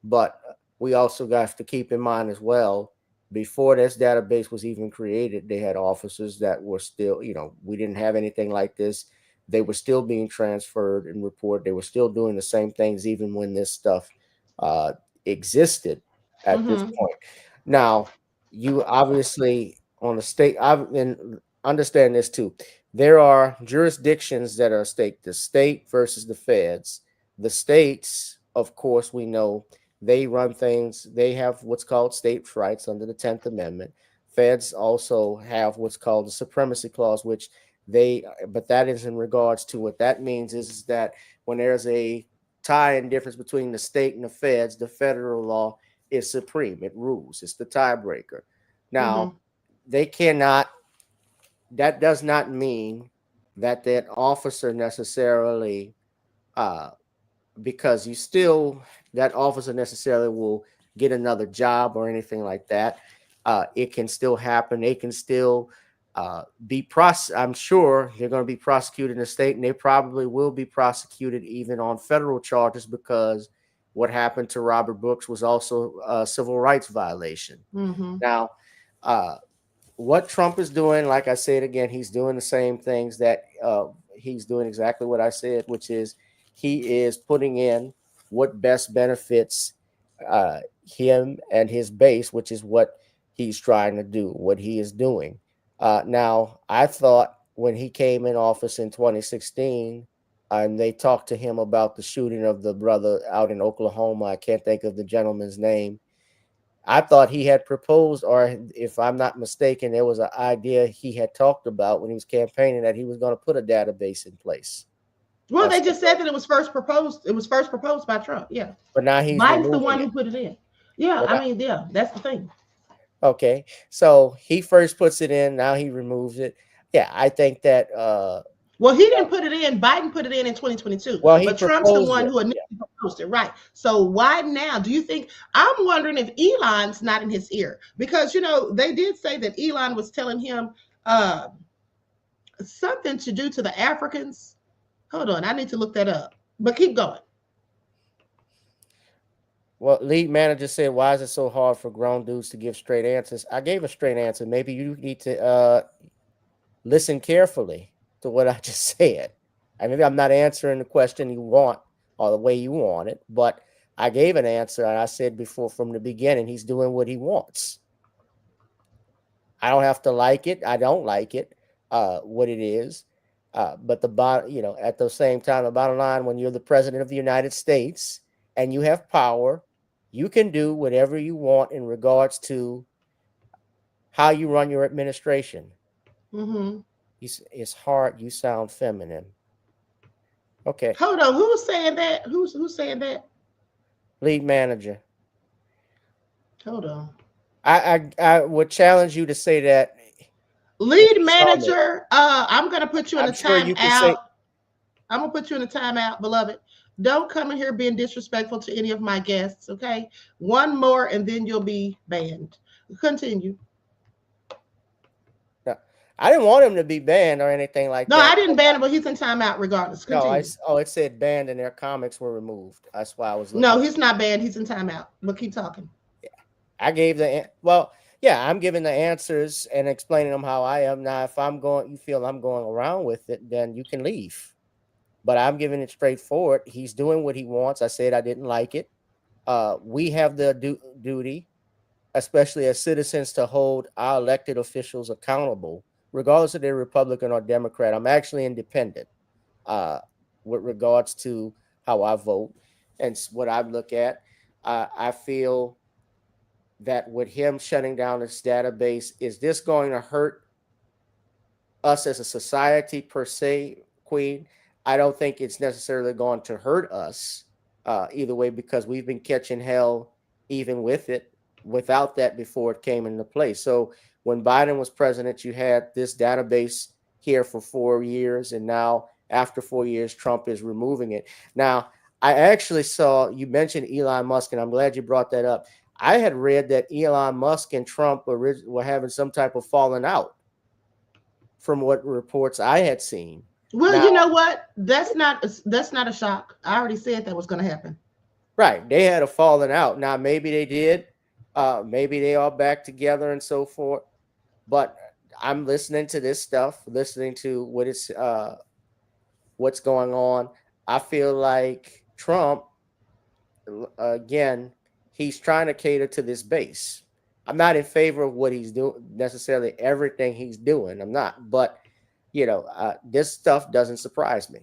But we also have to keep in mind as well, before this database was even created, they had officers that were still, we didn't have anything like this. They were still being transferred and reported. They were still doing the same things even when this stuff existed at this point. Now, you obviously on the state, and understand this too. There are jurisdictions that are at stake, the state versus the feds. The states, of course, we know they run things. They have what's called states' rights under the 10th Amendment. Feds also have what's called the Supremacy Clause, but that is in regards to what that means is that when there's a tie and difference between the state and the feds, the federal law is supreme. It rules. It's the tiebreaker. Now, they cannot. That does not mean that that officer necessarily, because that officer necessarily will get another job or anything like that. It can still happen. They can still I'm sure they're going to be prosecuted in the state, and they probably will be prosecuted even on federal charges, because what happened to Robert Brooks was also a civil rights violation. Mm-hmm. Now, what Trump is doing, like I said again, he's doing the same things that he's doing exactly what I said, which is he is putting in what best benefits him and his base, which is what he's trying to do, what he is doing. Now, I thought when he came in office in 2016, and they talked to him about the shooting of the brother out in Oklahoma, I can't think of the gentleman's name. I thought he had proposed, or if I'm not mistaken, there was an idea he had talked about when he was campaigning that he was going to put a database in place. Well, they just said that it was first proposed. It was first proposed by Trump. Yeah. But now he's Biden's the one who put it in. Yeah. But I mean, yeah, that's the thing. Okay. So he first puts it in. Now he removes it. Yeah. I think that. Well, he didn't put it in. Biden put it in 2022. Well, but Trump's the one who initially proposed it. Right. So why now? Do you think, I'm wondering if Elon's not in his ear, because, you know, they did say that Elon was telling him something to do to the Africans. Hold on, I need to look that up, but keep going. Well, lead manager said, why is it so hard for grown dudes to give straight answers? I gave a straight answer. Maybe you need to listen carefully to what I just said. Maybe I'm not answering the question you want or the way you want it, but I gave an answer, and I said before from the beginning, he's doing what he wants. I don't have to like it. I don't like it, what it is. But at the same time, the bottom line, when you're the president of the United States and you have power, you can do whatever you want in regards to how you run your administration. Mm-hmm. It's hard. You sound feminine. Okay. Hold on. Who's saying that? Who's saying that? Lead manager. Hold on. I would challenge you to say that. Lead manager, I'm going to put you in a timeout. I'm going to put you in a timeout, beloved. Don't come in here being disrespectful to any of my guests, okay? One more, and then you'll be banned. Continue. No, I didn't want him to be banned or anything like that. No, I didn't ban him, but he's in timeout regardless. Continue. No, it said banned and their comics were removed. That's why I was looking. No, he's not banned. He's in timeout. But keep talking. Yeah. I gave I'm giving the answers and explaining them how I am. Now, if you feel I'm going around with it, then you can leave. But I'm giving it straightforward. He's doing what he wants. I said I didn't like it. We have the duty, especially as citizens, to hold our elected officials accountable, regardless if they're Republican or Democrat. I'm actually independent with regards to how I vote and what I look at. I feel that with him shutting down this database, is this going to hurt us as a society per se, Queen? I don't think it's necessarily going to hurt us either way, because we've been catching hell even without that before it came into place. So when Biden was president, you had this database here for 4 years, and now after 4 years, Trump is removing it. Now, I actually saw, you mentioned Elon Musk, and I'm glad you brought that up. I had read that Elon Musk and Trump were having some type of falling out from what reports I had seen. Well, now, you know what? That's not a shock. I already said that was going to happen. Right. They had a falling out. Now, maybe they did. Maybe they are back together and so forth. But I'm listening to this stuff, listening to what's going on. I feel like Trump, again, he's trying to cater to this base. I'm not in favor of what he's doing, necessarily everything he's doing. I'm not, but this stuff doesn't surprise me.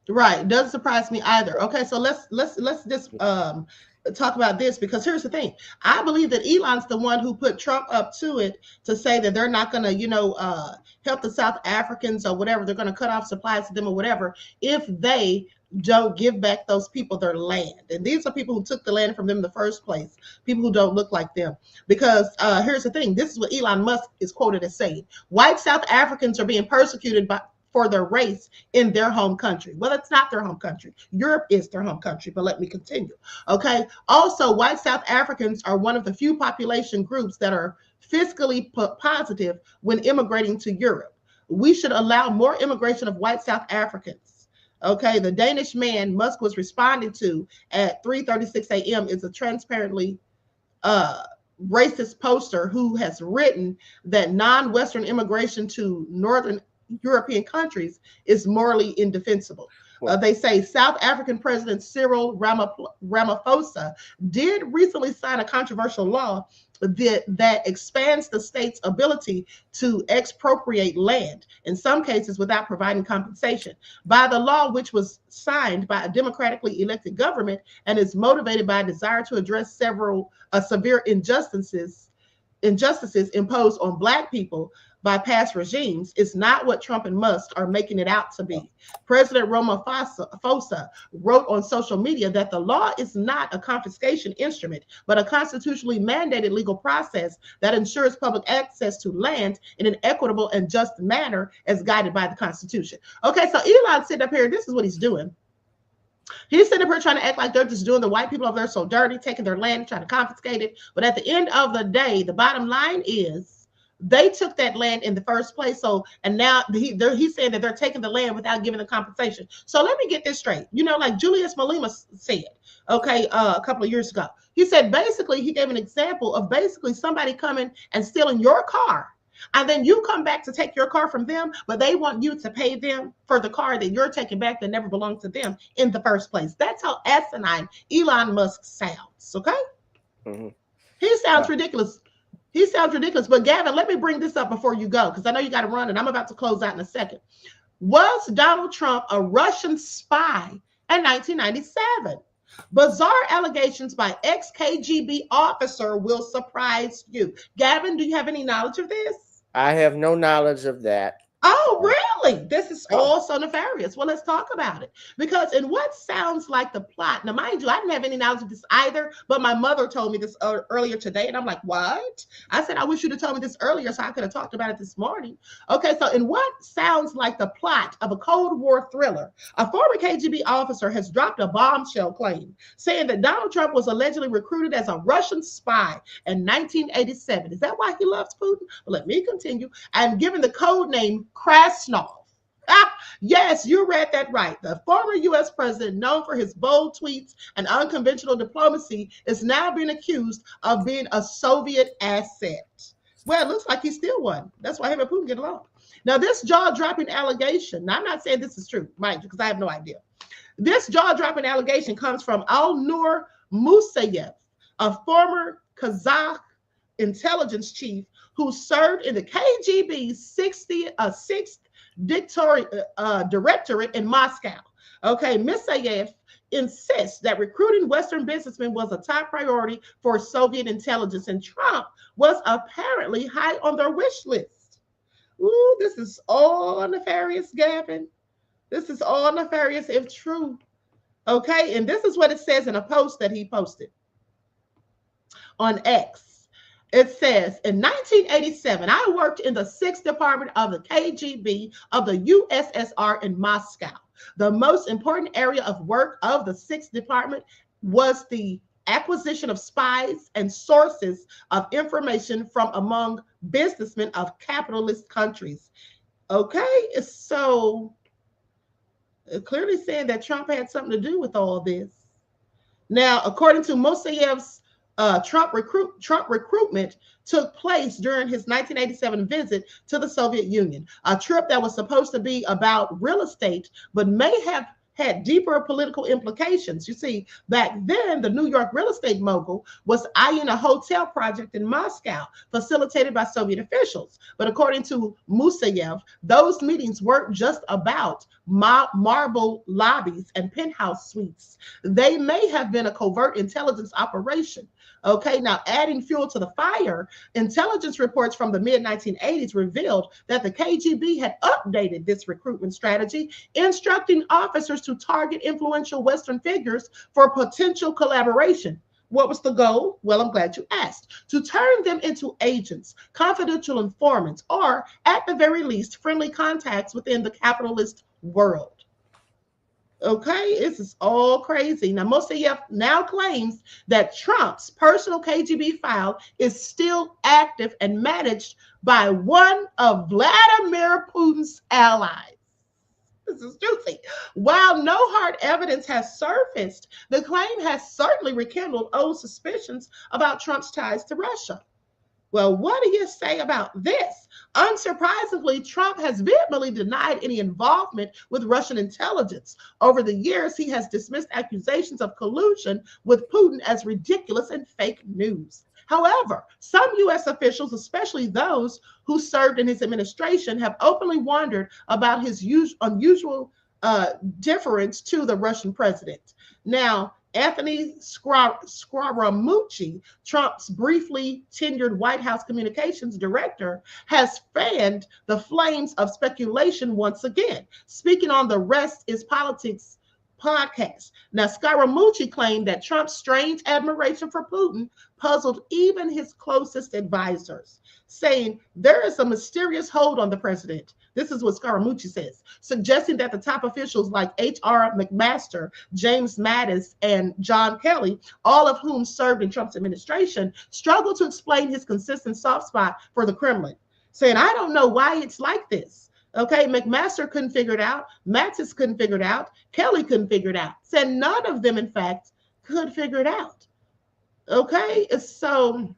Right, it doesn't surprise me either. Okay, so let's just talk about this, because here's the thing. I believe that Elon's the one who put Trump up to it to say that they're not going to, help the South Africans or whatever. They're going to cut off supplies to them or whatever if they don't give back those people their land. And these are people who took the land from them in the first place, people who don't look like them. Because here's the thing, this is what Elon Musk is quoted as saying: white South Africans are being persecuted for their race in their home country. Well, it's not their home country. Europe is their home country, but let me continue. Okay. Also, white South Africans are one of the few population groups that are fiscally positive when immigrating to Europe. We should allow more immigration of white South Africans. Okay. The Danish man Musk was responding to at 3:36 a.m. is a transparently racist poster who has written that non-Western immigration to Northern European countries is morally indefensible. They say South African President Cyril Ramaphosa did recently sign a controversial law that expands the state's ability to expropriate land, in some cases without providing compensation. By the law, which was signed by a democratically elected government and is motivated by a desire to address several severe injustices imposed on Black people by past regimes, is not what Trump and Musk are making it out to be. President Ramaphosa wrote on social media that the law is not a confiscation instrument, but a constitutionally mandated legal process that ensures public access to land in an equitable and just manner as guided by the Constitution. Okay, so Elon's sitting up here, this is what he's doing. He's sitting up here trying to act like they're just doing the white people over there so dirty, taking their land, trying to confiscate it. But at the end of the day, the bottom line is they took that land in the first place. So, and now he's saying that they're taking the land without giving the compensation. So let me get this straight. You know, like Julius Malema said, okay, a couple of years ago, he said, basically, he gave an example of basically somebody coming and stealing your car. And then you come back to take your car from them, but they want you to pay them for the car that you're taking back that never belonged to them in the first place. That's how asinine Elon Musk sounds, okay? Mm-hmm. He sounds ridiculous. He sounds ridiculous. But Gavin, let me bring this up before you go, because I know you got to run and I'm about to close out in a second. Was Donald Trump a Russian spy in 1997? Bizarre allegations by ex-KGB officer will surprise you. Gavin, do you have any knowledge of this? I have no knowledge of that. Oh, really? This is all so nefarious. Well, let's talk about it. Because in what sounds like the plot, now mind you, I didn't have any knowledge of this either, but my mother told me this earlier today, and I'm like, what? I said, I wish you'd have told me this earlier so I could have talked about it this morning. Okay, so in what sounds like the plot of a Cold War thriller, a former KGB officer has dropped a bombshell claim saying that Donald Trump was allegedly recruited as a Russian spy in 1987. Is that why he loves Putin? Well, let me continue. And given the code name Krasnov. Yes, you read that right. The former U.S. president, known for his bold tweets and unconventional diplomacy, is now being accused of being a Soviet asset. Well, it looks like he's still one. That's why him and Putin get along. Now, this jaw-dropping allegation, now I'm not saying this is true, mind you, because I have no idea. This jaw-dropping allegation comes from Al-Nur Musayev, a former Kazakh intelligence chief who served in the KGB's 6th Directorate in Moscow. Okay, Musayev insists that recruiting Western businessmen was a top priority for Soviet intelligence, and Trump was apparently high on their wish list. Ooh, this is all nefarious, Gavin. This is all nefarious if true. Okay, and this is what it says in a post that he posted on X. It says, in 1987, I worked in the 6th Department of the KGB of the USSR in Moscow. The most important area of work of the 6th Department was the acquisition of spies and sources of information from among businessmen of capitalist countries. Okay, so clearly saying that Trump had something to do with all this. Now, according to Musayev's Trump recruitment took place during his 1987 visit to the Soviet Union, a trip that was supposed to be about real estate, but may have had deeper political implications. You see, back then, the New York real estate mogul was eyeing a hotel project in Moscow, facilitated by Soviet officials. But according to Musayev, those meetings weren't just about marble lobbies and penthouse suites. They may have been a covert intelligence operation. Okay, now adding fuel to the fire, intelligence reports from the mid-1980s revealed that the KGB had updated this recruitment strategy, instructing officers to target influential Western figures for potential collaboration. What was the goal? Well, I'm glad you asked. To turn them into agents, confidential informants, or at the very least, friendly contacts within the capitalist world. Okay, this is all crazy. Now, Mossadegh now claims that Trump's personal KGB file is still active and managed by one of Vladimir Putin's allies. This is juicy. While no hard evidence has surfaced, the claim has certainly rekindled old suspicions about Trump's ties to Russia. Well, what do you say about this? Unsurprisingly, Trump has vehemently denied any involvement with Russian intelligence. Over the years, he has dismissed accusations of collusion with Putin as ridiculous and fake news. However, some U.S. officials, especially those who served in his administration, have openly wondered about his unusual deference to the Russian president. Now, Attny Scaramucci, Trump's briefly tenured White House communications director, has fanned the flames of speculation once again, speaking on the Rest is Politics podcast. Now, Scaramucci claimed that Trump's strange admiration for Putin puzzled even his closest advisors, saying there is a mysterious hold on the president. This is what Scaramucci says, suggesting that the top officials like H.R. McMaster, James Mattis, and John Kelly, all of whom served in Trump's administration, struggle to explain his consistent soft spot for the Kremlin, saying, I don't know why it's like this. Okay, McMaster couldn't figure it out. Mattis couldn't figure it out. Kelly couldn't figure it out. Said none of them, in fact, could figure it out. Okay, so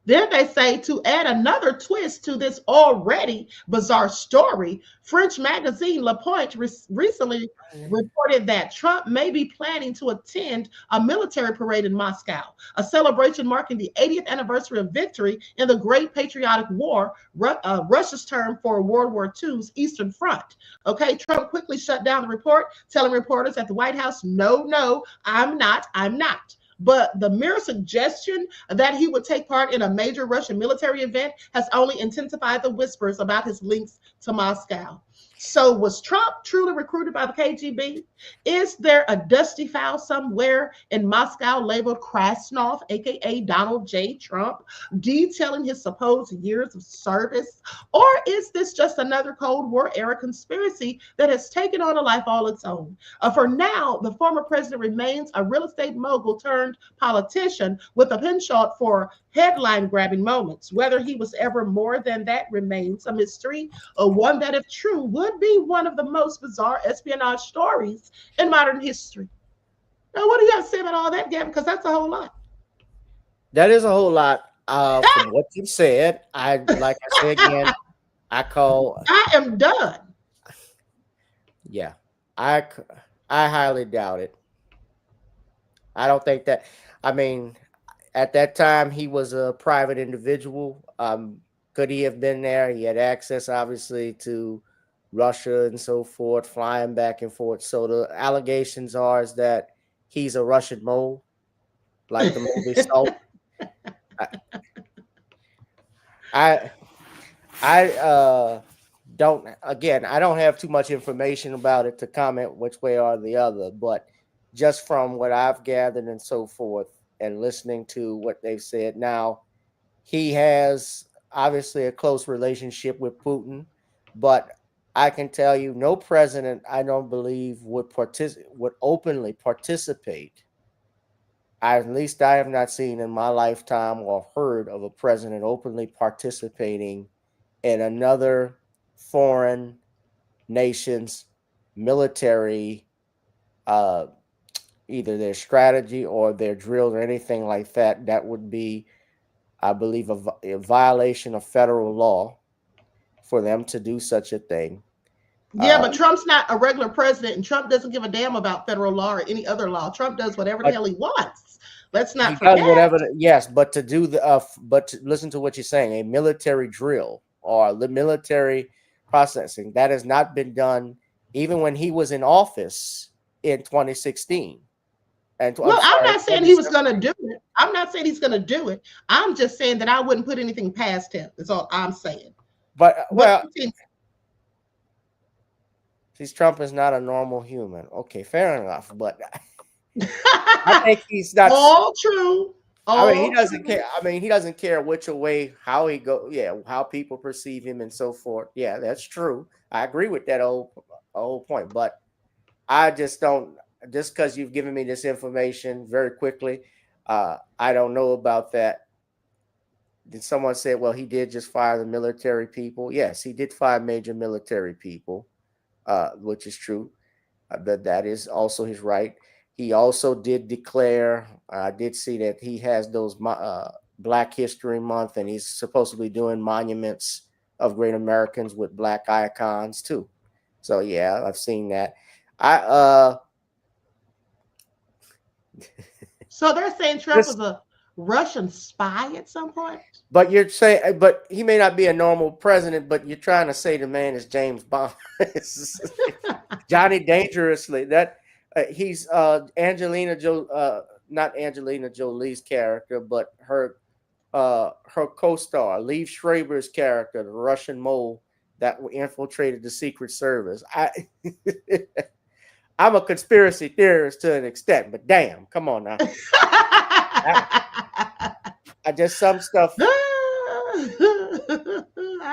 then they say, to add another twist to this already bizarre story, French magazine Le Point recently reported that Trump may be planning to attend a military parade in Moscow, a celebration marking the 80th anniversary of victory in the Great Patriotic War, Russia's term for World War II's Eastern Front. Okay, Trump quickly shut down the report, telling reporters at the White House, no, I'm not. But the mere suggestion that he would take part in a major Russian military event has only intensified the whispers about his links to Moscow. So was Trump truly recruited by the KGB? Is there a dusty file somewhere in Moscow labeled Krasnov, aka Donald J. Trump, detailing his supposed years of service? Or is this just another Cold War era conspiracy that has taken on a life all its own? For now, the former president remains a real estate mogul turned politician with a penchant for headline-grabbing moments. Whether he was ever more than that remains a mystery, or one that, if true, would be one of the most bizarre espionage stories in modern history. Now, what do you have to say about all that, Gavin? Because that's a whole lot. That is a whole lot. From what you said, like I said again, I am done. Yeah, I highly doubt it. I don't think that. I mean, at that time, he was a private individual. Could he have been there? He had access, obviously, to Russia and so forth, flying back and forth. So the allegations are is that he's a Russian mole, like the movie Salt. I don't have too much information about it to comment which way or the other, but just from what I've gathered and so forth and listening to what they've said now, he has obviously a close relationship with Putin, but I can tell you no president, I don't believe, would openly participate. At least I have not seen in my lifetime or heard of a president openly participating in another foreign nation's military, either their strategy or their drills or anything like that. That would be, I believe, a violation of federal law for them to do such a thing. Yeah, but Trump's not a regular president, and Trump doesn't give a damn about federal law or any other law. Trump does whatever the hell he wants. Let's not forget. Yes, but to listen to what you're saying, a military drill or the military processing. That has not been done even when he was in office in 2016. And Well, I'm not saying he was going to do it. I'm not saying he's going to do it. I'm just saying that I wouldn't put anything past him. That's all I'm saying. But well, since Trump is not a normal human, okay, fair enough. But I think he's not all true. I mean, he doesn't care. I mean, he doesn't care which way, how he go. Yeah, how people perceive him and so forth. Yeah, that's true. I agree with that whole point. But I just don't. Just because you've given me this information very quickly, I don't know about that. Did someone say, well, he did just fire the military people? Yes, he did fire major military people, which is true. That is also his right. He also did declare, I did see that he has those Black History Month, and he's supposed to be doing monuments of great Americans with Black icons too. So yeah, I've seen that. So they're saying Trump was a Russian spy at some point? But you're saying, but he may not be a normal president, but you're trying to say the man is James Bond. Johnny Dangerously. That he's Angelina Jolie, not Angelina Jolie's character, but her co-star, Liev Schreiber's character, the Russian mole that infiltrated the Secret Service. I'm a conspiracy theorist to an extent, but damn, come on now. I just some stuff. I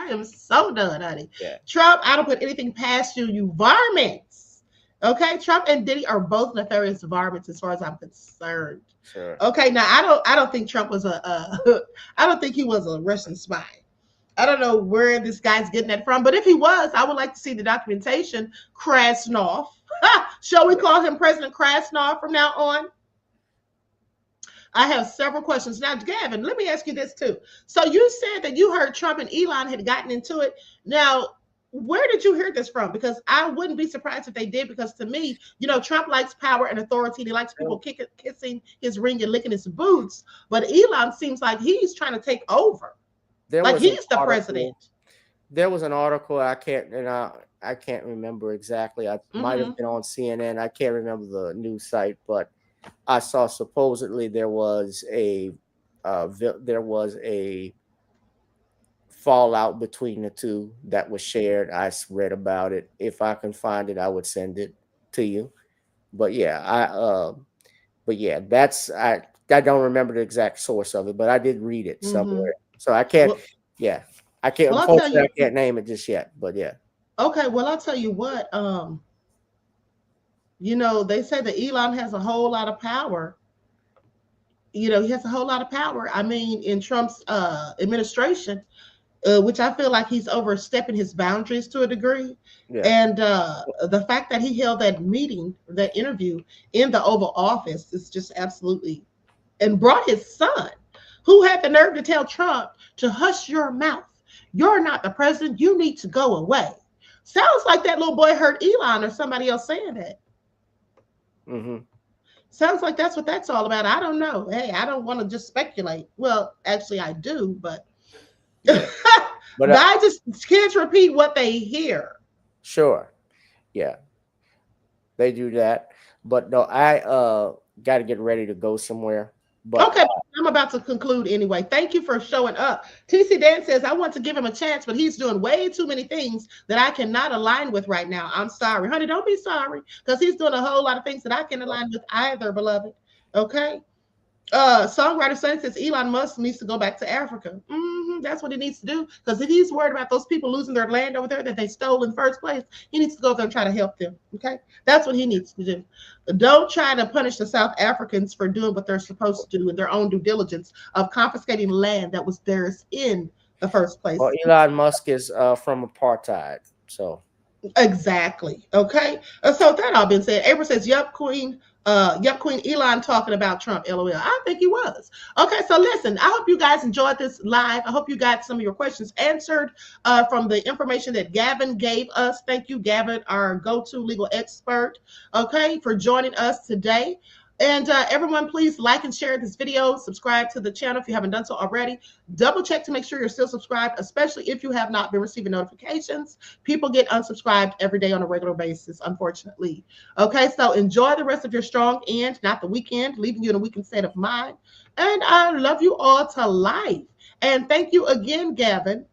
am so done, honey. Yeah. Trump, I don't put anything past you, you varmints. Okay, Trump and Diddy are both nefarious varmints as far as I'm concerned. Sure. Okay, now I don't think Trump was I don't think he was a Russian spy. I don't know where this guy's getting that from, but if he was, I would like to see the documentation. Krasnov. Shall we call him President Krasnov from now on? I have several questions. Now, Gavin, let me ask you this too. So you said that you heard Trump and Elon had gotten into it. Now, where did you hear this from? Because I wouldn't be surprised if they did, because to me, you know, Trump likes power and authority. He likes people kissing his ring and licking his boots. But Elon seems like he's trying to take over. Like he's the president. There was an article I can't remember exactly. I might have been on CNN. I can't remember the news site, but I saw supposedly there was a fallout between the two that was shared. I read about it. If I can find it, I would send it to you. But yeah, I don't remember the exact source of it, but I did read it somewhere. So I can't. I can't. Well, unfortunately, I can't name it just yet. But yeah. Okay. Well, I'll tell you what. You know, they say that Elon has a whole lot of power. You know, he has a whole lot of power. I mean, in Trump's administration, which I feel like he's overstepping his boundaries to a degree. Yeah. And the fact that he held that meeting, that interview in the Oval Office is just absolutely, and brought his son, who had the nerve to tell Trump to hush your mouth. You're not the president. You need to go away. Sounds like that little boy heard Elon or somebody else saying that. Sounds like that's what that's all about. I don't know. Hey, I don't want to just speculate. Well, actually, I do, but, but I just can't repeat what they hear. Sure. Yeah, they do that. But no, I got to get ready to go somewhere. But, okay, I'm about to conclude anyway. Thank you for showing up. TC Dan says, I want to give him a chance, but he's doing way too many things that I cannot align with right now. I'm sorry. Honey, don't be sorry, because he's doing a whole lot of things that I can't align with either, beloved. Okay? Songwriter Son says, Elon Musk needs to go back to Africa. That's what he needs to do, because if he's worried about those people losing their land over there that they stole in the first place, he needs to go there and try to help them. Okay? That's what he needs to do. Don't try to punish the South Africans for doing what they're supposed to do in their own due diligence of confiscating land that was theirs in the first place. Well, Elon Musk is from apartheid, so. Exactly. Okay. So that all been said. April says, Yup, Queen. Elon talking about Trump, LOL. I think he was. Okay, so listen, I hope you guys enjoyed this live. I hope you got some of your questions answered from the information that Gavin gave us. Thank you, Gavin, our go-to legal expert, okay, for joining us today. And everyone, please like and share this video. Subscribe to the channel if you haven't done so already. Double check to make sure you're still subscribed, especially if you have not been receiving notifications. People get unsubscribed every day on a regular basis, unfortunately. Okay, so enjoy the rest of your strong end, not the weekend, leaving you in a weakened state of mind. And I love you all to life. And thank you again, Gavin.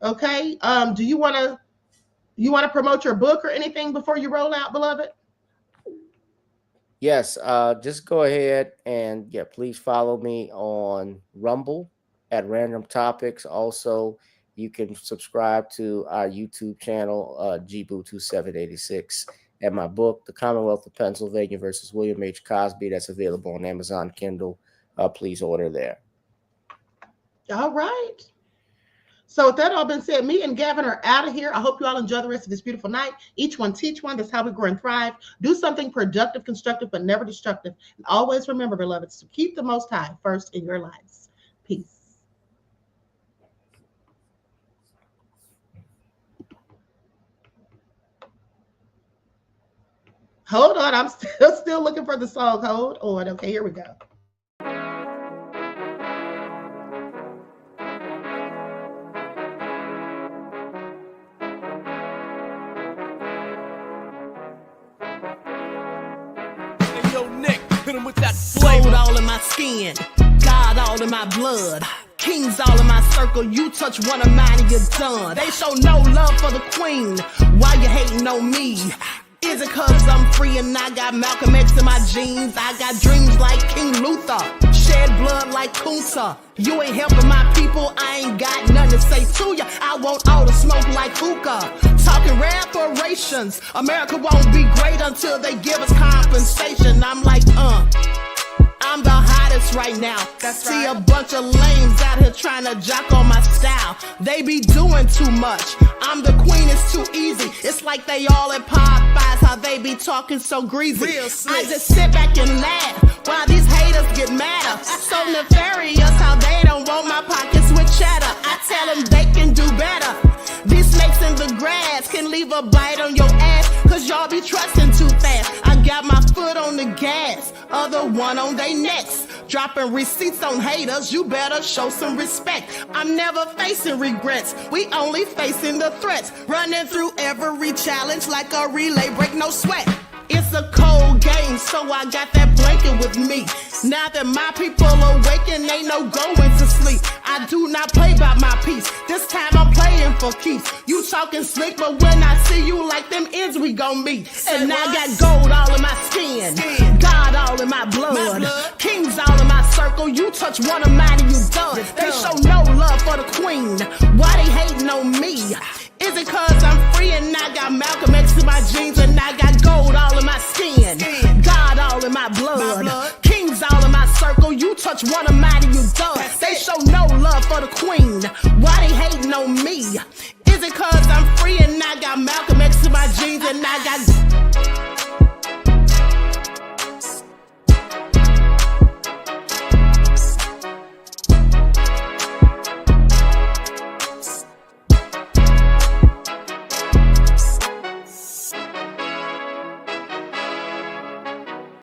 Okay, do you want to promote your book or anything before you roll out, beloved? Yes, just go ahead and please follow me on Rumble at Random Topics. Also, you can subscribe to our YouTube channel, GBoo2786, and my book, The Commonwealth of Pennsylvania versus William H. Cosby, that's available on Amazon Kindle. Please order there. All right. So with that all been said, me and Gavin are out of here. I hope you all enjoy the rest of this beautiful night. Each one teach one. That's how we grow and thrive. Do something productive, constructive, but never destructive. And always remember, beloveds, to keep the Most High first in your lives. Peace. Hold on. I'm still looking for the song. Hold on. Okay, here we go. Gold all in my skin, God all in my blood, kings all in my circle. You touch one of mine and you're done. They show no love for the queen. Why you hating on me? Is it cause I'm free and I got Malcolm X in my jeans? I got dreams like King Luther, shed blood like Kunta. You ain't helping my people, I ain't got nothing to say to ya. I want all the smoke like hookah. Talking reparations, America won't be great until they give us compensation. I'm like, I'm the hottest right now. See a bunch of lames out here trying to jock on my style. They be doing too much. I'm the queen, it's too easy. It's like they all at Popeyes, how they be talking so greasy. I just sit back and laugh while these haters get madder. So nefarious how they don't want my pockets with cheddar. I tell them they can do better. These snakes in the grass can leave a bite on your ass, cause y'all be trusting too fast. I got my foot on the gas, other one on they necks. Dropping receipts on haters, you better show some respect. I'm never facing regrets, we only facing the threats. Running through every challenge like a relay, break no sweat. It's a cold game, so I got that blanket with me. Now that my people awaken, ain't no going to sleep. I do not play by my piece, this time I'm playing for keeps. You talking slick, but when I see you like them ends, we gon' meet. And I got gold all in my skin, God all in my blood, kings all in my circle. You touch one of mine and you done. They show no love for the queen. Why they hating on me? Is it cause I'm free and I got Malcolm X in my jeans and I got gold all in my skin, God all in my blood, kings all in my circle. You touch one of mine and you done. They show no love for the queen. Why they hating on me? Is it cause I'm free and I got Malcolm X in my jeans and I got